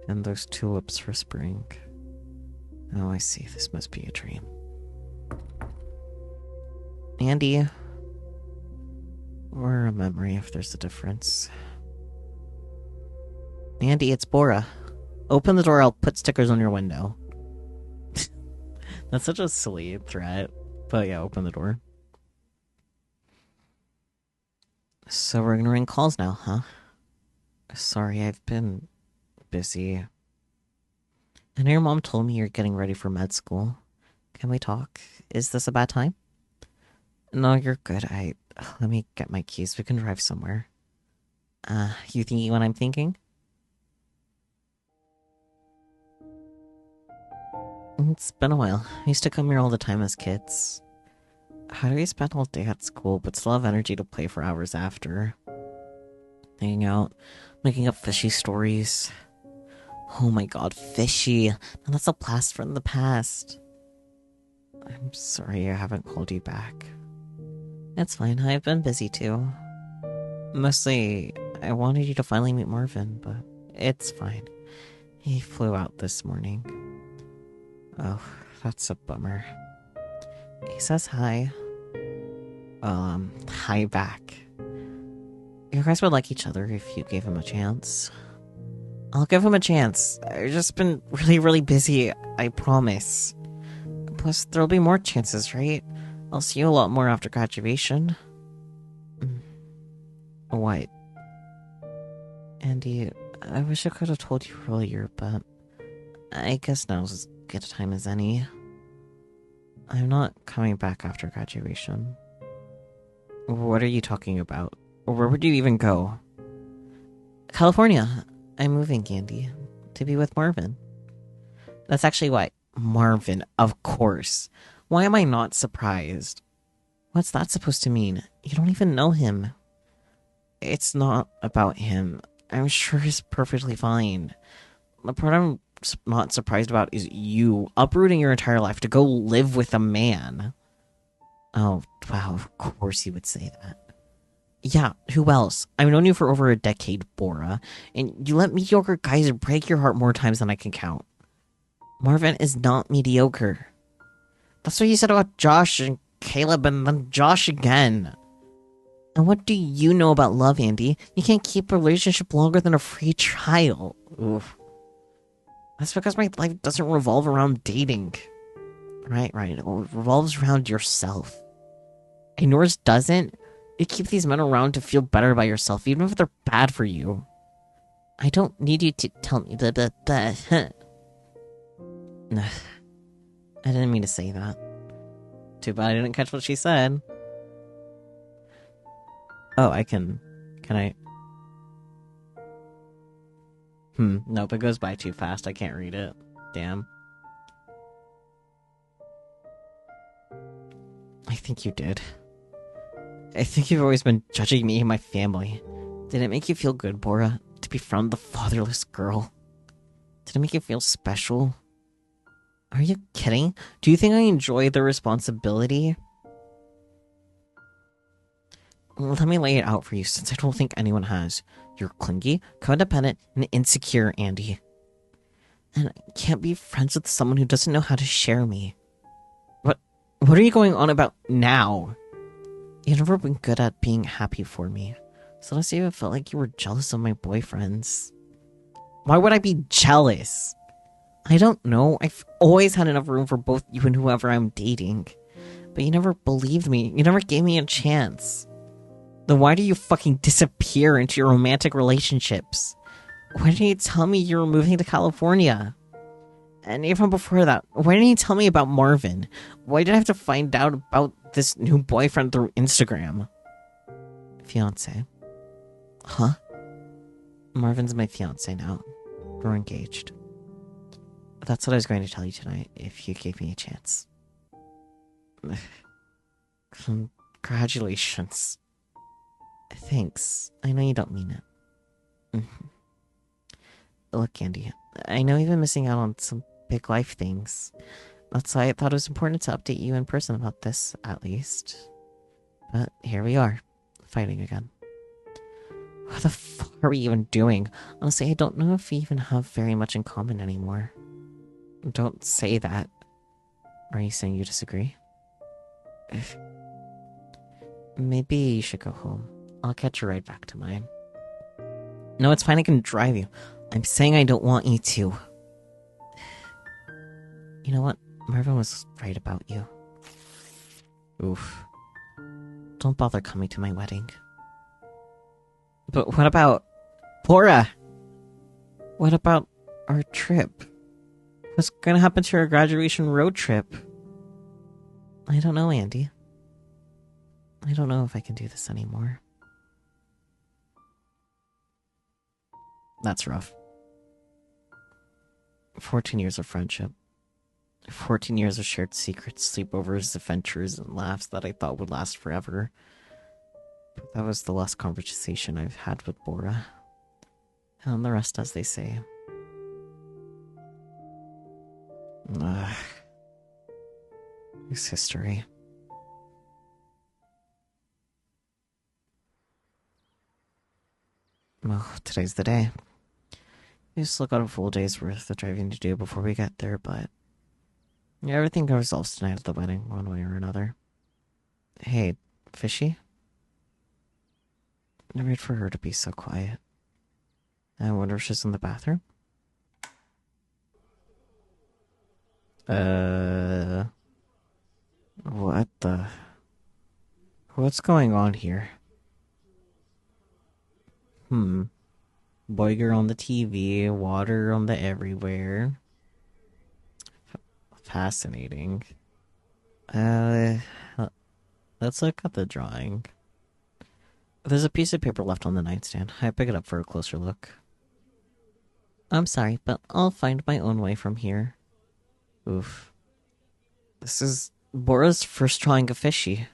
Speaker 1: and there's tulips for spring. Oh, I see. This must be a dream. Andy. Or a memory, if there's a difference. Andy, it's Bora. Open the door, I'll put stickers on your window. That's such a silly threat. But yeah, open the door. So we're ignoring calls now, huh? Sorry, I've been busy. I know your mom told me you're getting ready for med school. Can we talk? Is this a bad time? No, you're good. Let me get my keys. We can drive somewhere. You thinking what I'm thinking? It's been a while. I used to come here all the time as kids. How do we spend all day at school but still have energy to play for hours after? Hanging out, making up fishy stories. Oh my god, fishy. Now that's a blast from the past. I'm sorry I haven't called you back. It's fine, I've been busy too. Mostly, I wanted you to finally meet Marvin, but it's fine. He flew out this morning. Oh, that's a bummer. He says hi. Hi back. You guys would like each other if you gave him a chance. I'll give him a chance. I've just been really, really busy, I promise. Plus, there'll be more chances, right? I'll see you a lot more after graduation. What? Andy, I wish I could have told you earlier, but I guess now's as good a time as any. I'm not coming back after graduation. What are you talking about? Where would you even go? California. I'm moving, Andy, to be with Marvin. That's actually why. Marvin, of course. Why am I not surprised? What's that supposed to mean? You don't even know him. It's not about him. I'm sure he's perfectly fine. The part I'm not surprised about is you uprooting your entire life to go live with a man. Oh, wow, of course you would say that. Yeah, who else? I've known you for over a decade, Bora, and you let mediocre guys break your heart more times than I can count. Marvin is not mediocre. That's what you said about Josh and Caleb and then Josh again. And what do you know about love, Andy? You can't keep a relationship longer than a free trial. Oof. That's because my life doesn't revolve around dating. Right. It revolves around yourself. And yours doesn't? You keep these men around to feel better about yourself, even if they're bad for you. I don't need you to tell me that. I didn't mean to say that. Too bad I didn't catch what she said. Oh, Can I? Nope, it goes by too fast. I can't read it. Damn. I think you did. I think you've always been judging me and my family. Did it make you feel good, Bora, to befriend the fatherless girl? Did it make you feel special? Are you kidding? Do you think I enjoy the responsibility? Let me lay it out for you, since I don't think anyone has. You're clingy, codependent, and insecure, Andy. And I can't be friends with someone who doesn't know how to share me. What are you going on about now? You've never been good at being happy for me. So let's say you felt like you were jealous of my boyfriends. Why would I be jealous? I don't know. I've always had enough room for both you and whoever I'm dating. But you never believed me. You never gave me a chance. Then why do you fucking disappear into your romantic relationships? Why didn't you tell me you were moving to California? And even before that, why didn't you tell me about Marvin? Why did I have to find out about this new boyfriend through Instagram? Fiance. Huh? Marvin's my fiance now. We're engaged. That's what I was going to tell you tonight, if you gave me a chance. Congratulations. Thanks. I know you don't mean it. Look, Andy, I know you've been missing out on some big life things. That's why I thought it was important to update you in person about this, at least. But here we are, fighting again. What the fuck are we even doing? Honestly, I don't know if we even have very much in common anymore. Don't say that. Are you saying you disagree? Maybe you should go home. I'll catch a ride back to mine. No, it's fine, I can drive you. I'm saying I don't want you to. You know what? Marvin was right about you. Oof. Don't bother coming to my wedding. But what about... Bora? What about our trip? What's gonna happen to our graduation road trip? I don't know, Andy. I don't know if I can do this anymore. That's rough. 14 years of friendship. 14 years of shared secrets, sleepovers, adventures, and laughs that I thought would last forever. But that was the last conversation I've had with Bora. And the rest, as they say. It's history. Well, today's the day. We still got a full day's worth of driving to do before we get there, but... yeah, everything resolves tonight at the wedding, one way or another. Hey, Fishy? Weird for her to be so quiet. I wonder if she's in the bathroom? What the... what's going on here? Boiger on the TV, water on the everywhere. Fascinating. Let's look at the drawing. There's a piece of paper left on the nightstand. I pick it up for a closer look. I'm sorry, but I'll find my own way from here. Oof. This is Bora's first drawing of Fishy.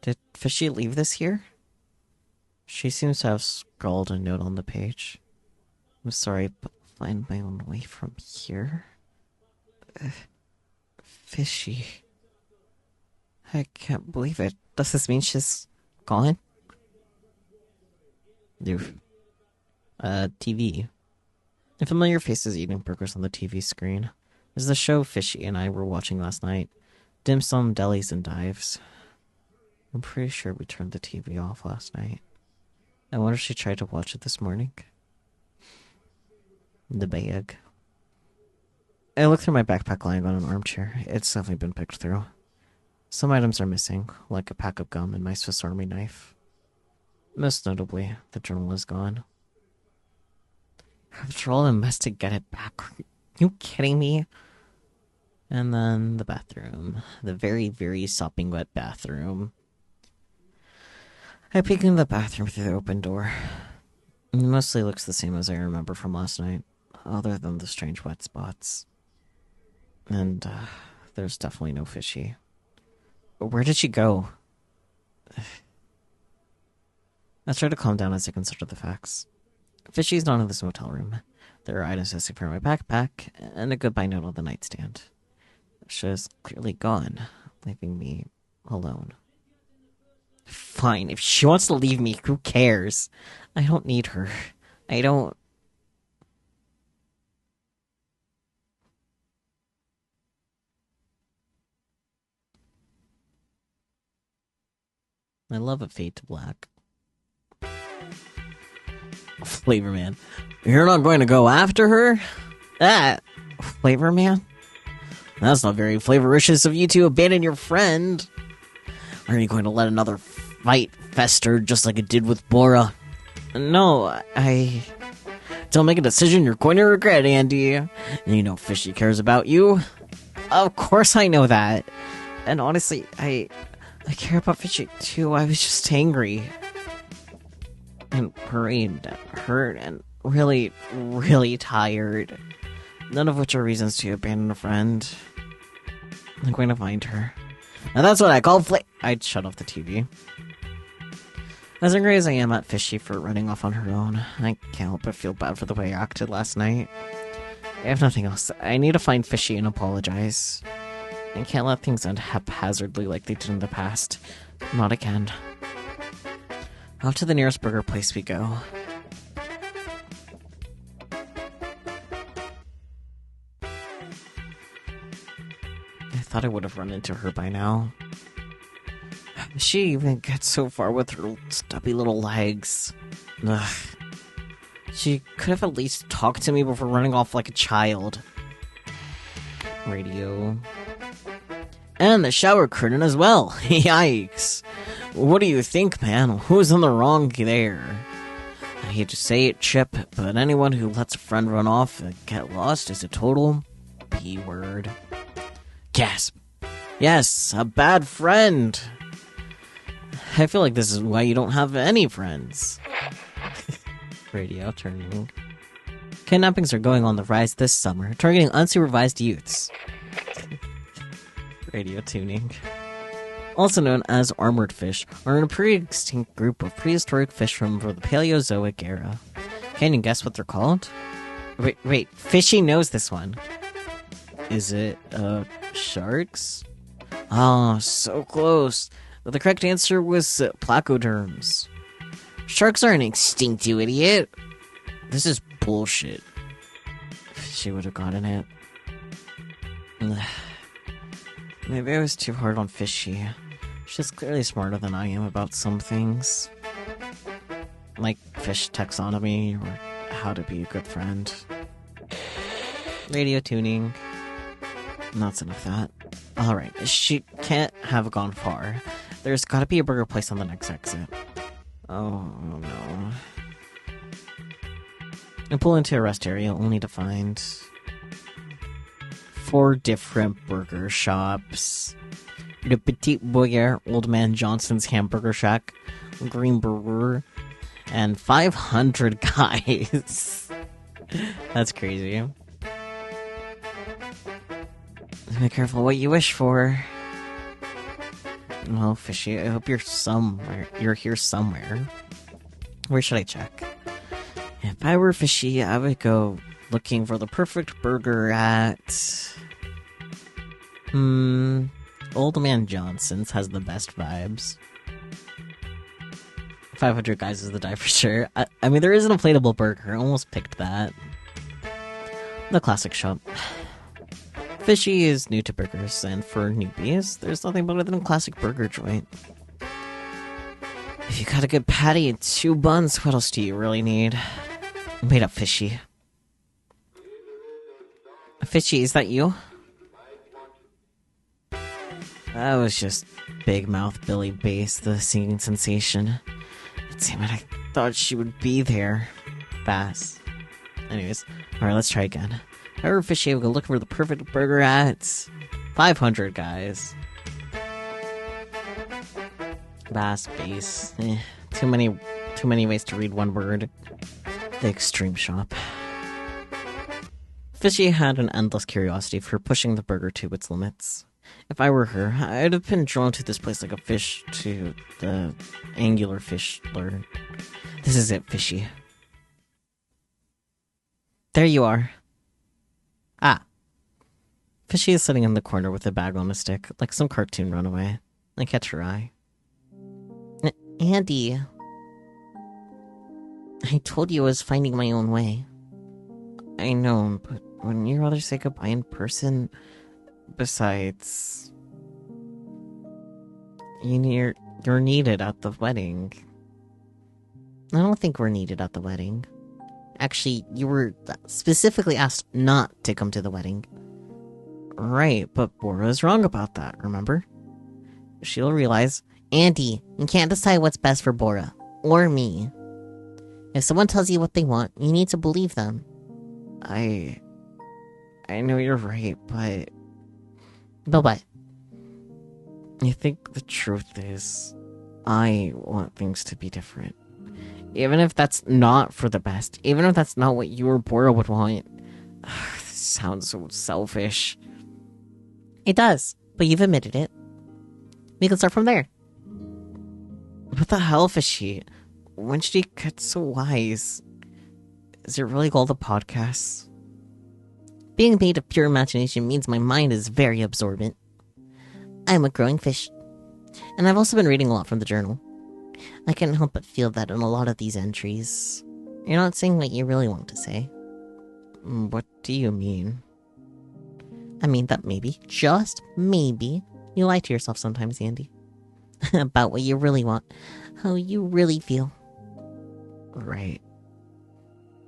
Speaker 1: Did Fishy leave this here? She seems to have scrawled a note on the page. I'm sorry, but I'll find my own way from here. Fishy. I can't believe it. Does this mean she's gone? Oof. TV. A familiar face is eating burgers on the TV screen. This is the show Fishy and I were watching last night. Dim sum, delis, and dives. I'm pretty sure we turned the TV off last night. I wonder if she tried to watch it this morning. The bag. I look through my backpack lying on an armchair. It's definitely been picked through. Some items are missing, like a pack of gum and my Swiss Army knife. Most notably, the journal is gone. After all the mess to get it back, are you kidding me? And then the bathroom. The very, very sopping wet bathroom. I peek into the bathroom through the open door. It mostly looks the same as I remember from last night, other than the strange wet spots. And there's definitely no Fishy. Where did she go? I try to calm down as I consider the facts. Fishy's not in this motel room. There are items missing from my backpack, and a goodbye note on the nightstand. She's clearly gone, leaving me alone. Fine, if she wants to leave me, who cares? I don't need her. I don't... I love a fade to black. Flavor Man. You're not going to go after her? That Flavor Man? That's not very flavoricious of you to abandon your friend. Are you going to let another fight fester just like it did with Bora? No, I... Don't make a decision you're going to regret, Andy. You know Fishy cares about you. Of course I know that. And honestly, I care about Fishy too. I was just angry. And worried, hurt, and really, really tired. None of which are reasons to abandon a friend. I'm going to find her. Now that's what I call I'd shut off the TV. As angry as I am at Fishy for running off on her own, I can't help but feel bad for the way I acted last night. I have nothing else. I need to find Fishy and apologize. I can't let things end haphazardly like they did in the past. Not again. Off to the nearest burger place we go. thought I would have run into her by now. She even gets so far with her stubby little legs. Ugh. She could have at least talked to me before running off like a child. Radio. And the shower curtain as well. Yikes. What do you think, man? Who's in the wrong there? I hate to say it, Chip, but anyone who lets a friend run off and get lost is a total P-word. Gasp. Yes, a bad friend. I feel like this is why you don't have any friends. Radio turning. Kidnappings are going on the rise this summer, targeting unsupervised youths. Radio tuning. Also known as armored fish, are in a pre-extinct group of prehistoric fish from the Paleozoic era. Can you guess what they're called? Wait, Fishy knows this one. Is it, sharks? Oh, so close. But the correct answer was placoderms. Sharks aren't extinct, you idiot. This is bullshit. She would have gotten it. Maybe I was too hard on Fishy. She's clearly smarter than I am about some things. Like fish taxonomy, or how to be a good friend. Radio tuning. That's enough of that. Alright, she can't have gone far. There's gotta be a burger place on the next exit. Oh no. I pull into a rest area only to find 4 different burger shops. Le Petit Boyer, Old Man Johnson's Hamburger Shack, Green Burger, and 500 guys. That's crazy. Be careful what you wish for. Well, Fishy, I hope you're here somewhere. Where should I check? If I were Fishy, I would go looking for the perfect burger at... Old Man Johnson's has the best vibes. 500 guys is the die for sure. I mean, there is an inflatable burger. I almost picked that. The classic shop. Fishy is new to burgers, and for newbies, there's nothing better than a classic burger joint. If you got a good patty and 2 buns, what else do you really need? Wait up, Fishy. Fishy, is that you? That was just Big Mouth Billy Bass, the singing sensation. Damn it, I thought she would be there. Bass. Anyways, alright, let's try again. However, Fishy will go looking for the perfect burger at 500 guys. Bass, Bass. Too many ways to read one word. The extreme shop. Fishy had an endless curiosity for pushing the burger to its limits. If I were her, I'd have been drawn to this place like a fish to the angular fish lure. This is it, Fishy. There you are. Ah. Fishy is sitting in the corner with a bag on a stick, like some cartoon runaway. I catch her eye.
Speaker 2: Andy. I told you I was finding my own way.
Speaker 1: I know, but wouldn't you rather say goodbye in person? Besides... You're needed at the wedding.
Speaker 2: I don't think we're needed at the wedding. Actually, you were specifically asked not to come to the wedding.
Speaker 1: Right, but Bora's wrong about that, remember? She'll realize...
Speaker 2: Andy, you can't decide what's best for Bora. Or me. If someone tells you what they want, you need to believe them.
Speaker 1: I know you're right, but...
Speaker 2: But what?
Speaker 1: I think the truth is... I want things to be different. Even if that's not for the best. Even if that's not what you or Bora would want. This sounds so selfish.
Speaker 2: It does, but you've admitted it. We can start from there.
Speaker 1: What the hell, Fishy? When did you get so wise? Is it really called a podcast?
Speaker 2: Being made of pure imagination means my mind is very absorbent. I'm a growing fish. And I've also been reading a lot from the journal. I can't help but feel that in a lot of these entries, you're not saying what you really want to say.
Speaker 1: What do you mean?
Speaker 2: I mean, that maybe, just maybe, you lie to yourself sometimes, Andy. About what you really want. How you really feel.
Speaker 1: Right.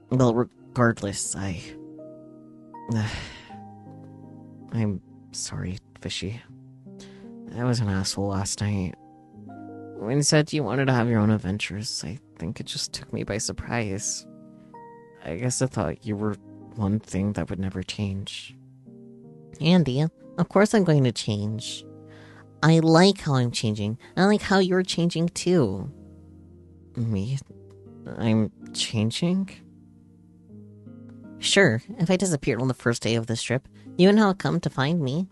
Speaker 1: Well, regardless, I'm sorry, Fishy. I was an asshole last night. When you said you wanted to have your own adventures, I think it just took me by surprise. I guess I thought you were one thing that would never change.
Speaker 2: Andy, of course I'm going to change. I like how I'm changing. I like how you're changing too.
Speaker 1: Me? I'm changing?
Speaker 2: Sure, if I disappeared on the first day of this trip, you wouldn't have come to find me.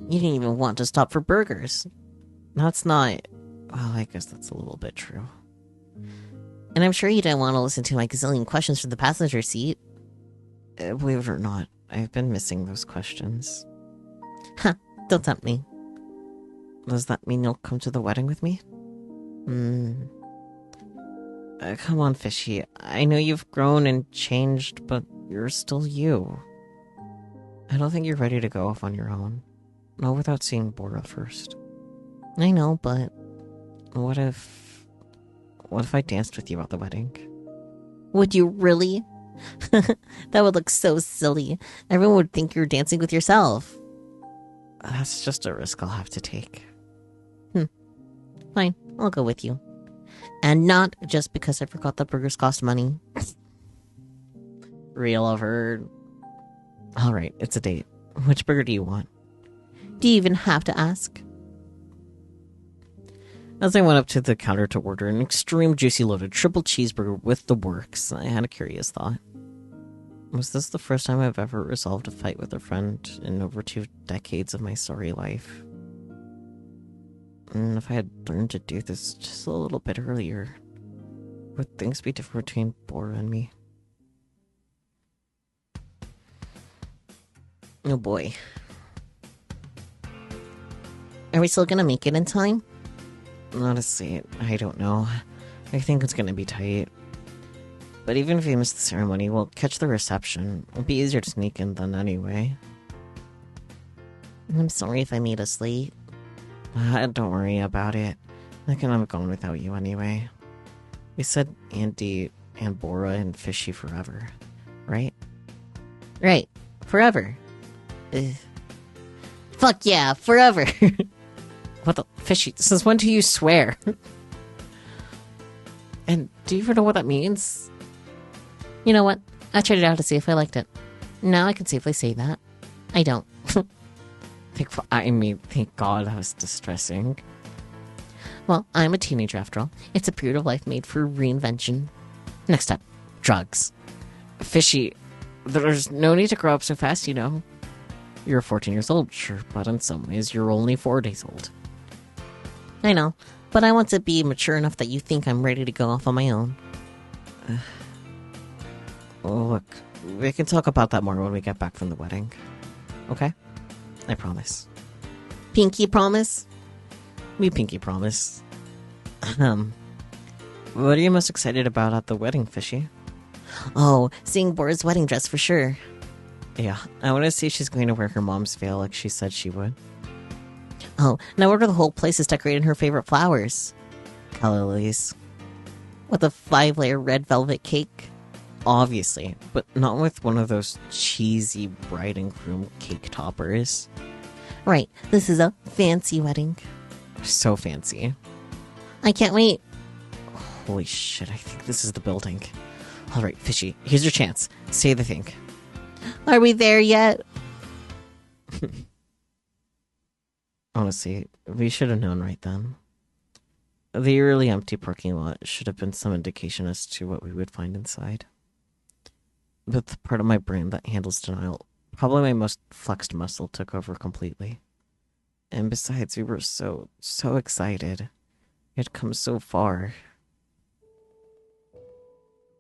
Speaker 2: You didn't even want to stop for burgers.
Speaker 1: That's not... Well, I guess that's a little bit true.
Speaker 2: And I'm sure you didn't want to listen to my gazillion questions from the passenger seat.
Speaker 1: Believe it or not, I've been missing those questions.
Speaker 2: Huh, don't tempt me.
Speaker 1: Does that mean you'll come to the wedding with me? Come on, Fishy. I know you've grown and changed, but you're still you. I don't think you're ready to go off on your own. Not without seeing Bora first.
Speaker 2: I know, but...
Speaker 1: What if I danced with you at the wedding?
Speaker 2: Would you really? That would look so silly. Everyone would think you're dancing with yourself.
Speaker 1: That's just a risk I'll have to take.
Speaker 2: Fine, I'll go with you. And not just because I forgot that burgers cost money.
Speaker 1: Real of her. Alright, it's a date. Which burger do you want?
Speaker 2: Do you even have to ask?
Speaker 1: As I went up to the counter to order an extreme juicy loaded triple cheeseburger with the works, I had a curious thought. Was this the first time I've ever resolved a fight with a friend in over 2 decades of my sorry life? And if I had learned to do this just a little bit earlier, would things be different between Bora and me?
Speaker 2: Oh boy. Are we still gonna make it in time?
Speaker 1: Honestly, I don't know. I think it's gonna be tight. But even if we miss the ceremony, we'll catch the reception. It'll be easier to sneak in then anyway.
Speaker 2: I'm sorry if I made us late.
Speaker 1: Don't worry about it. I can have gone without you anyway. We said Andy and Bora and Fishy forever, right?
Speaker 2: Right. Forever. Fuck yeah, forever.
Speaker 1: What the... Fishy, since when do you swear? And do you even know what that means?
Speaker 2: You know what? I tried it out to see if I liked it. Now I can safely say that. I don't.
Speaker 1: Thank God, that was distressing.
Speaker 2: Well, I'm a teenager after all. It's a period of life made for reinvention. Next up, drugs.
Speaker 1: Fishy, there's no need to grow up so fast, you know. You're 14 years old, sure, but in some ways you're only 4 days old.
Speaker 2: I know, but I want to be mature enough that you think I'm ready to go off on my own.
Speaker 1: Look, we can talk about that more when we get back from the wedding. Okay? I promise.
Speaker 2: Pinky promise?
Speaker 1: We pinky promise. What are you most excited about at the wedding, Fishy?
Speaker 2: Oh, seeing Bora's wedding dress for sure.
Speaker 1: Yeah, I want to see if she's going to wear her mom's veil like she said she would.
Speaker 2: Oh, now order the whole place is decorated in her favorite flowers.
Speaker 1: Calla lilies.
Speaker 2: With a 5-layer red velvet cake.
Speaker 1: Obviously, but not with one of those cheesy bride and groom cake toppers.
Speaker 2: Right, this is a fancy wedding.
Speaker 1: So fancy.
Speaker 2: I can't wait.
Speaker 1: Holy shit, I think this is the building. Alright, Fishy, here's your chance. Say the thing.
Speaker 2: Are we there yet?
Speaker 1: Honestly, we should have known right then. The eerily empty parking lot should have been some indication as to what we would find inside. But the part of my brain that handles denial, probably my most flexed muscle, took over completely. And besides, we were so excited. We had come so far.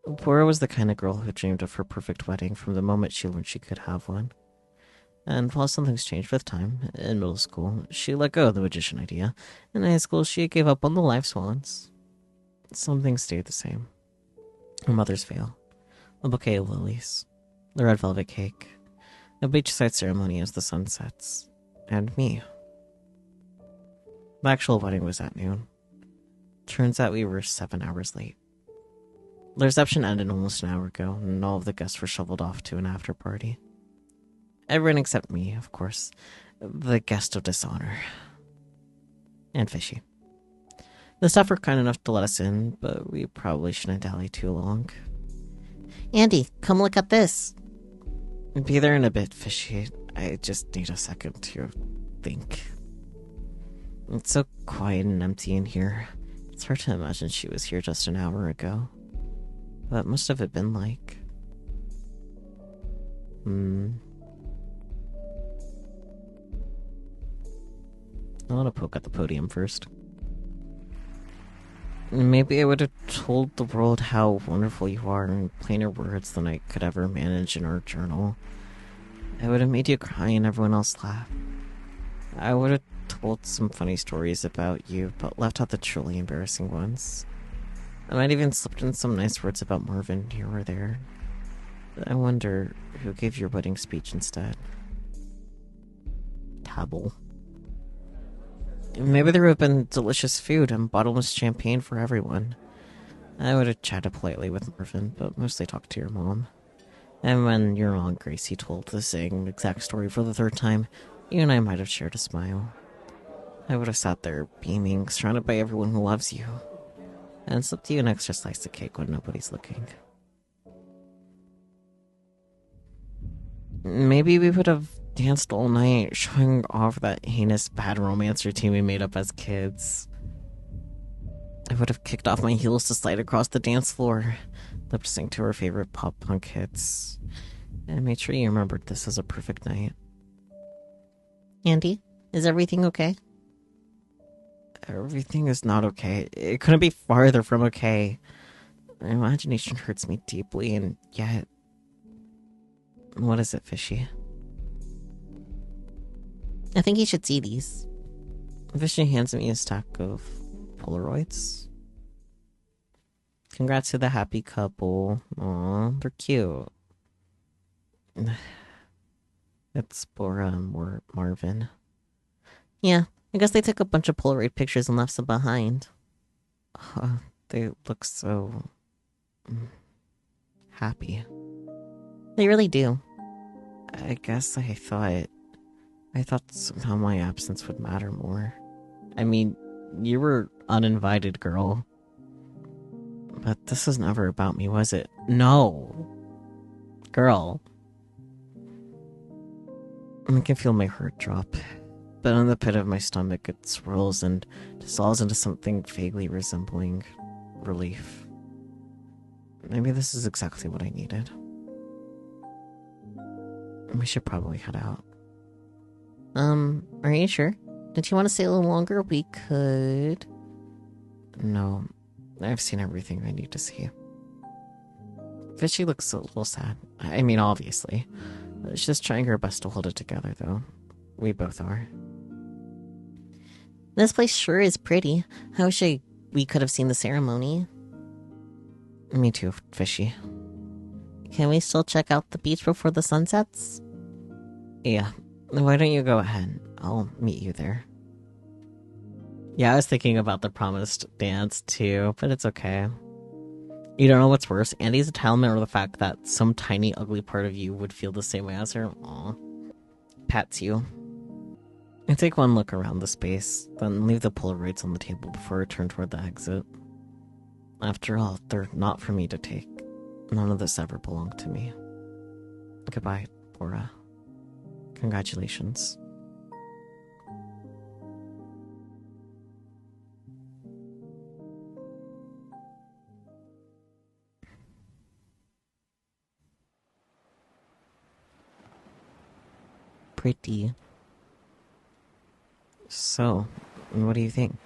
Speaker 1: Bora was the kind of girl who dreamed of her perfect wedding from the moment she learned she could have one. And while some things changed with time, in middle school, she let go of the magician idea. In high school, she gave up on the life swans. Some things stayed the same. Her mother's veil, a bouquet of lilies, the red velvet cake, A beachside ceremony as the sun sets. And me. The actual wedding was at noon. Turns out we were 7 hours late. The reception ended almost an hour ago, and all of the guests were shoveled off to an after party. Everyone except me, of course. The guest of dishonor. And Fishy. The staff were kind enough to let us in, but we probably shouldn't dally too long.
Speaker 2: Andy, come look at this.
Speaker 1: Be there in a bit, Fishy. I just need a second to think. It's so quiet and empty in here. It's hard to imagine she was here just an hour ago. What must have it been like? I want to poke at the podium first. Maybe I would have told the world how wonderful you are in plainer words than I could ever manage in our journal. I would have made you cry and everyone else laugh. I would have told some funny stories about you, but left out the truly embarrassing ones. I might even slipped in some nice words about Marvin here or there. I wonder who gave your wedding speech instead. Tabble. Maybe there would have been delicious food and bottomless champagne for everyone. I would have chatted politely with Marvin, but mostly talked to your mom. And when your Aunt Gracie told the same exact story for the third time, you and I might have shared a smile. I would have sat there, beaming, surrounded by everyone who loves you, and slipped you an extra slice of cake when nobody's looking. Maybe we would have danced all night, showing off that heinous bad romance routine we made up as kids. I would have kicked off my heels to slide across the dance floor, lip sync to our favorite pop punk hits, and made sure you remembered this as a perfect night.
Speaker 2: Andy, is everything okay?
Speaker 1: Everything is not okay. It couldn't be farther from okay. My imagination hurts me deeply, and yet... What is it, Fishy?
Speaker 2: I think you should see these.
Speaker 1: Fishy hands me a stack of Polaroids. Congrats to the happy couple. Aw, they're cute. It's Bora and Marvin.
Speaker 2: Yeah, I guess they took a bunch of Polaroid pictures and left some behind.
Speaker 1: They look so... happy.
Speaker 2: They really do.
Speaker 1: I guess I thought somehow my absence would matter more. I mean, you were uninvited, girl. But this was never about me, was it? No. Girl. I can feel my heart drop. But in the pit of my stomach, it swirls and dissolves into something vaguely resembling relief. Maybe this is exactly what I needed. We should probably head out.
Speaker 2: Are you sure? Did you want to stay a little longer? We could.
Speaker 1: No, I've seen everything I need to see. Fishy looks a little sad. I mean, obviously. She's just trying her best to hold it together, though. We both are.
Speaker 2: This place sure is pretty. I wish we could have seen the ceremony.
Speaker 1: Me too, Fishy.
Speaker 2: Can we still check out the beach before the sun sets?
Speaker 1: Yeah. Why don't you go ahead? I'll meet you there. Yeah, I was thinking about the promised dance too, but it's okay. You don't know what's worse, Andy's entitlement or the fact that some tiny ugly part of you would feel the same way as her. Aw. Pats you. I take one look around the space, then leave the Polaroids on the table before I turn toward the exit. After all, they're not for me to take. None of this ever belonged to me. Goodbye, Bora. Congratulations.
Speaker 2: Pretty.
Speaker 1: So, what do you think?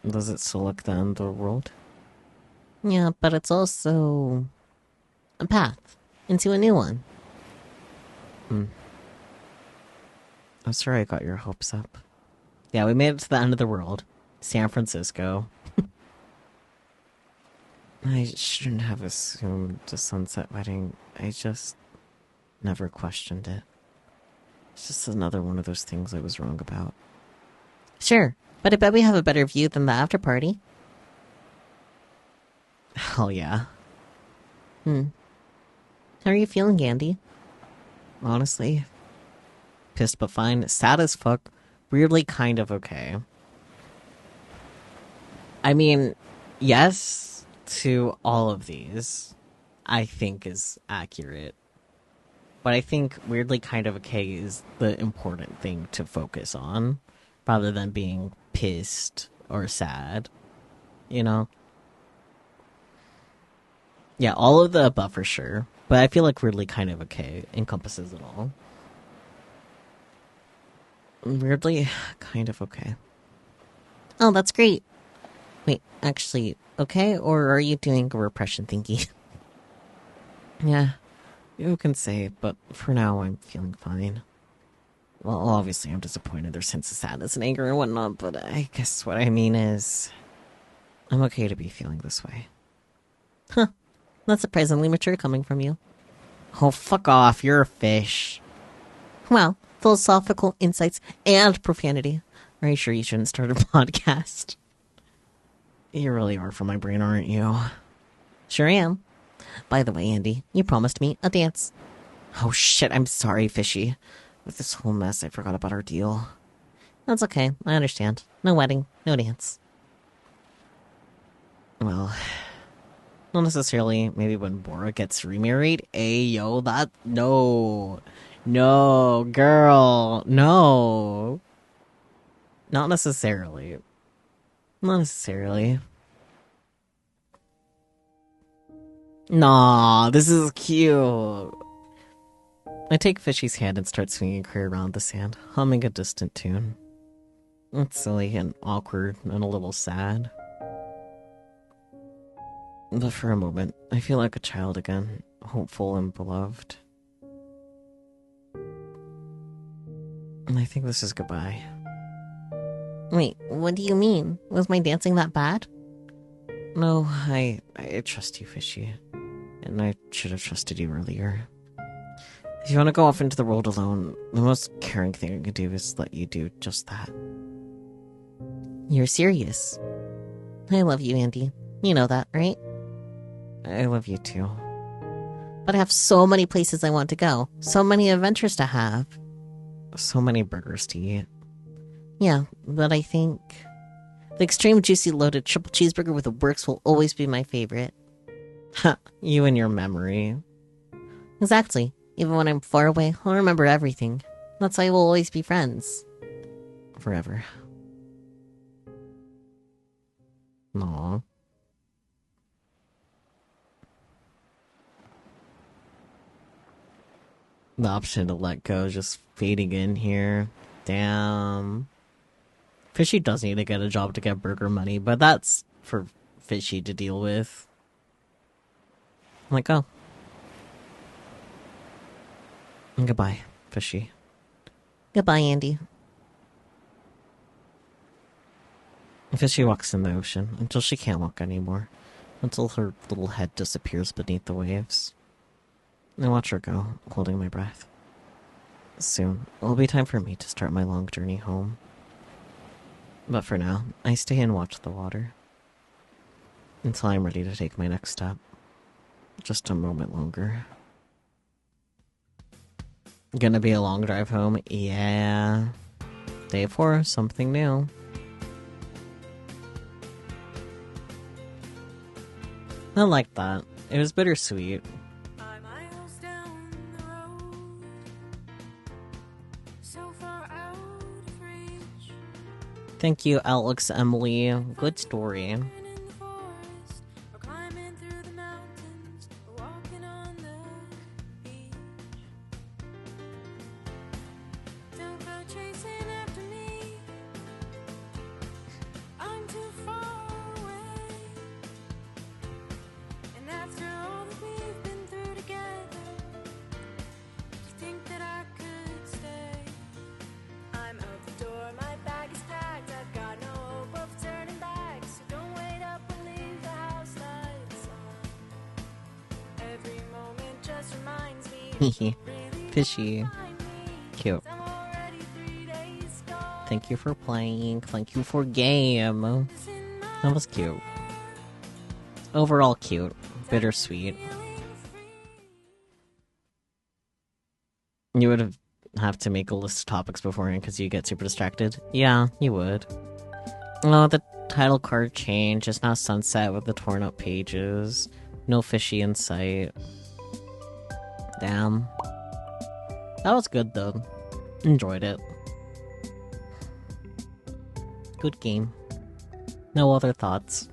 Speaker 1: Does it still look the end of the world?
Speaker 2: Yeah, but it's also a path into a new one.
Speaker 1: I'm sorry I got your hopes up. Yeah, we made it to the end of the world. San Francisco. I shouldn't have assumed a sunset wedding. I just... never questioned it. It's just another one of those things I was wrong about.
Speaker 2: Sure, but I bet we have a better view than the after party.
Speaker 1: Hell yeah.
Speaker 2: How are you feeling, Andy?
Speaker 1: Honestly, pissed but fine. Sad as fuck. Weirdly kind of okay. I mean, yes to all of these, I think is accurate. But I think weirdly kind of okay is the important thing to focus on, rather than being pissed or sad. You know? Yeah, all of the above for sure. But I feel like weirdly kind of okay encompasses it all. Weirdly kind of okay.
Speaker 2: Oh, that's great. Wait, actually, okay? Or are you doing a repression thingy?
Speaker 1: Yeah, you can say, but for now I'm feeling fine. Well, obviously I'm disappointed there's hints of sadness and anger and whatnot, but I guess what I mean is I'm okay to be feeling this way.
Speaker 2: That's surprisingly mature coming from you.
Speaker 1: Oh, fuck off, you're a fish.
Speaker 2: Well, philosophical insights and profanity. Are you sure you shouldn't start a podcast?
Speaker 1: You really are for my brain, aren't you?
Speaker 2: Sure am. By the way, Andy, you promised me a dance.
Speaker 1: Oh shit, I'm sorry, Fishy. With this whole mess, I forgot about our deal.
Speaker 2: That's okay, I understand. No wedding, no dance.
Speaker 1: Well, not necessarily. Maybe when Bora gets remarried. Ayo, that... No. No, girl. No. Not necessarily. Not necessarily. Nah, this is cute. I take Fishy's hand and start swinging her around the sand, humming a distant tune. It's silly and awkward and a little sad. But for a moment, I feel like a child again, hopeful and beloved. And I think this is goodbye.
Speaker 2: Wait, what do you mean? Was my dancing that bad?
Speaker 1: No, I trust you, Fishy. And I should have trusted you earlier. If you want to go off into the world alone, the most caring thing I can do is let you do just that.
Speaker 2: You're serious. I love you, Andy. You know that, right?
Speaker 1: I love you too.
Speaker 2: But I have so many places I want to go. So many adventures to have.
Speaker 1: So many burgers to eat.
Speaker 2: Yeah, but I think the extreme juicy loaded triple cheeseburger with the works will always be my favorite.
Speaker 1: Ha, you and your memory.
Speaker 2: Exactly. Even when I'm far away, I'll remember everything. That's why we'll always be friends.
Speaker 1: Forever. Aww. The option to let go is just fading in here. Damn. Fishy does need to get a job to get burger money, but that's for Fishy to deal with. Let go. And goodbye, Fishy.
Speaker 2: Goodbye, Andy.
Speaker 1: Fishy walks in the ocean until she can't walk anymore. Until her little head disappears beneath the waves. I watch her go, holding my breath. Soon, it'll be time for me to start my long journey home. But for now, I stay and watch the water. Until I'm ready to take my next step. Just a moment longer. Gonna be a long drive home? Yeah. Day 4, something new. I liked that. It was bittersweet. Thank you, Alex, Emily. Good story. Fishy. Cute. Thank you for playing. Thank you for game. That was cute. Overall cute. Bittersweet. You would have to make a list of topics beforehand because you get super distracted. Yeah, you would. Oh, the title card change is now sunset with the torn up pages. No fishy in sight. Damn. That was good though. Enjoyed it. Good game. No other thoughts.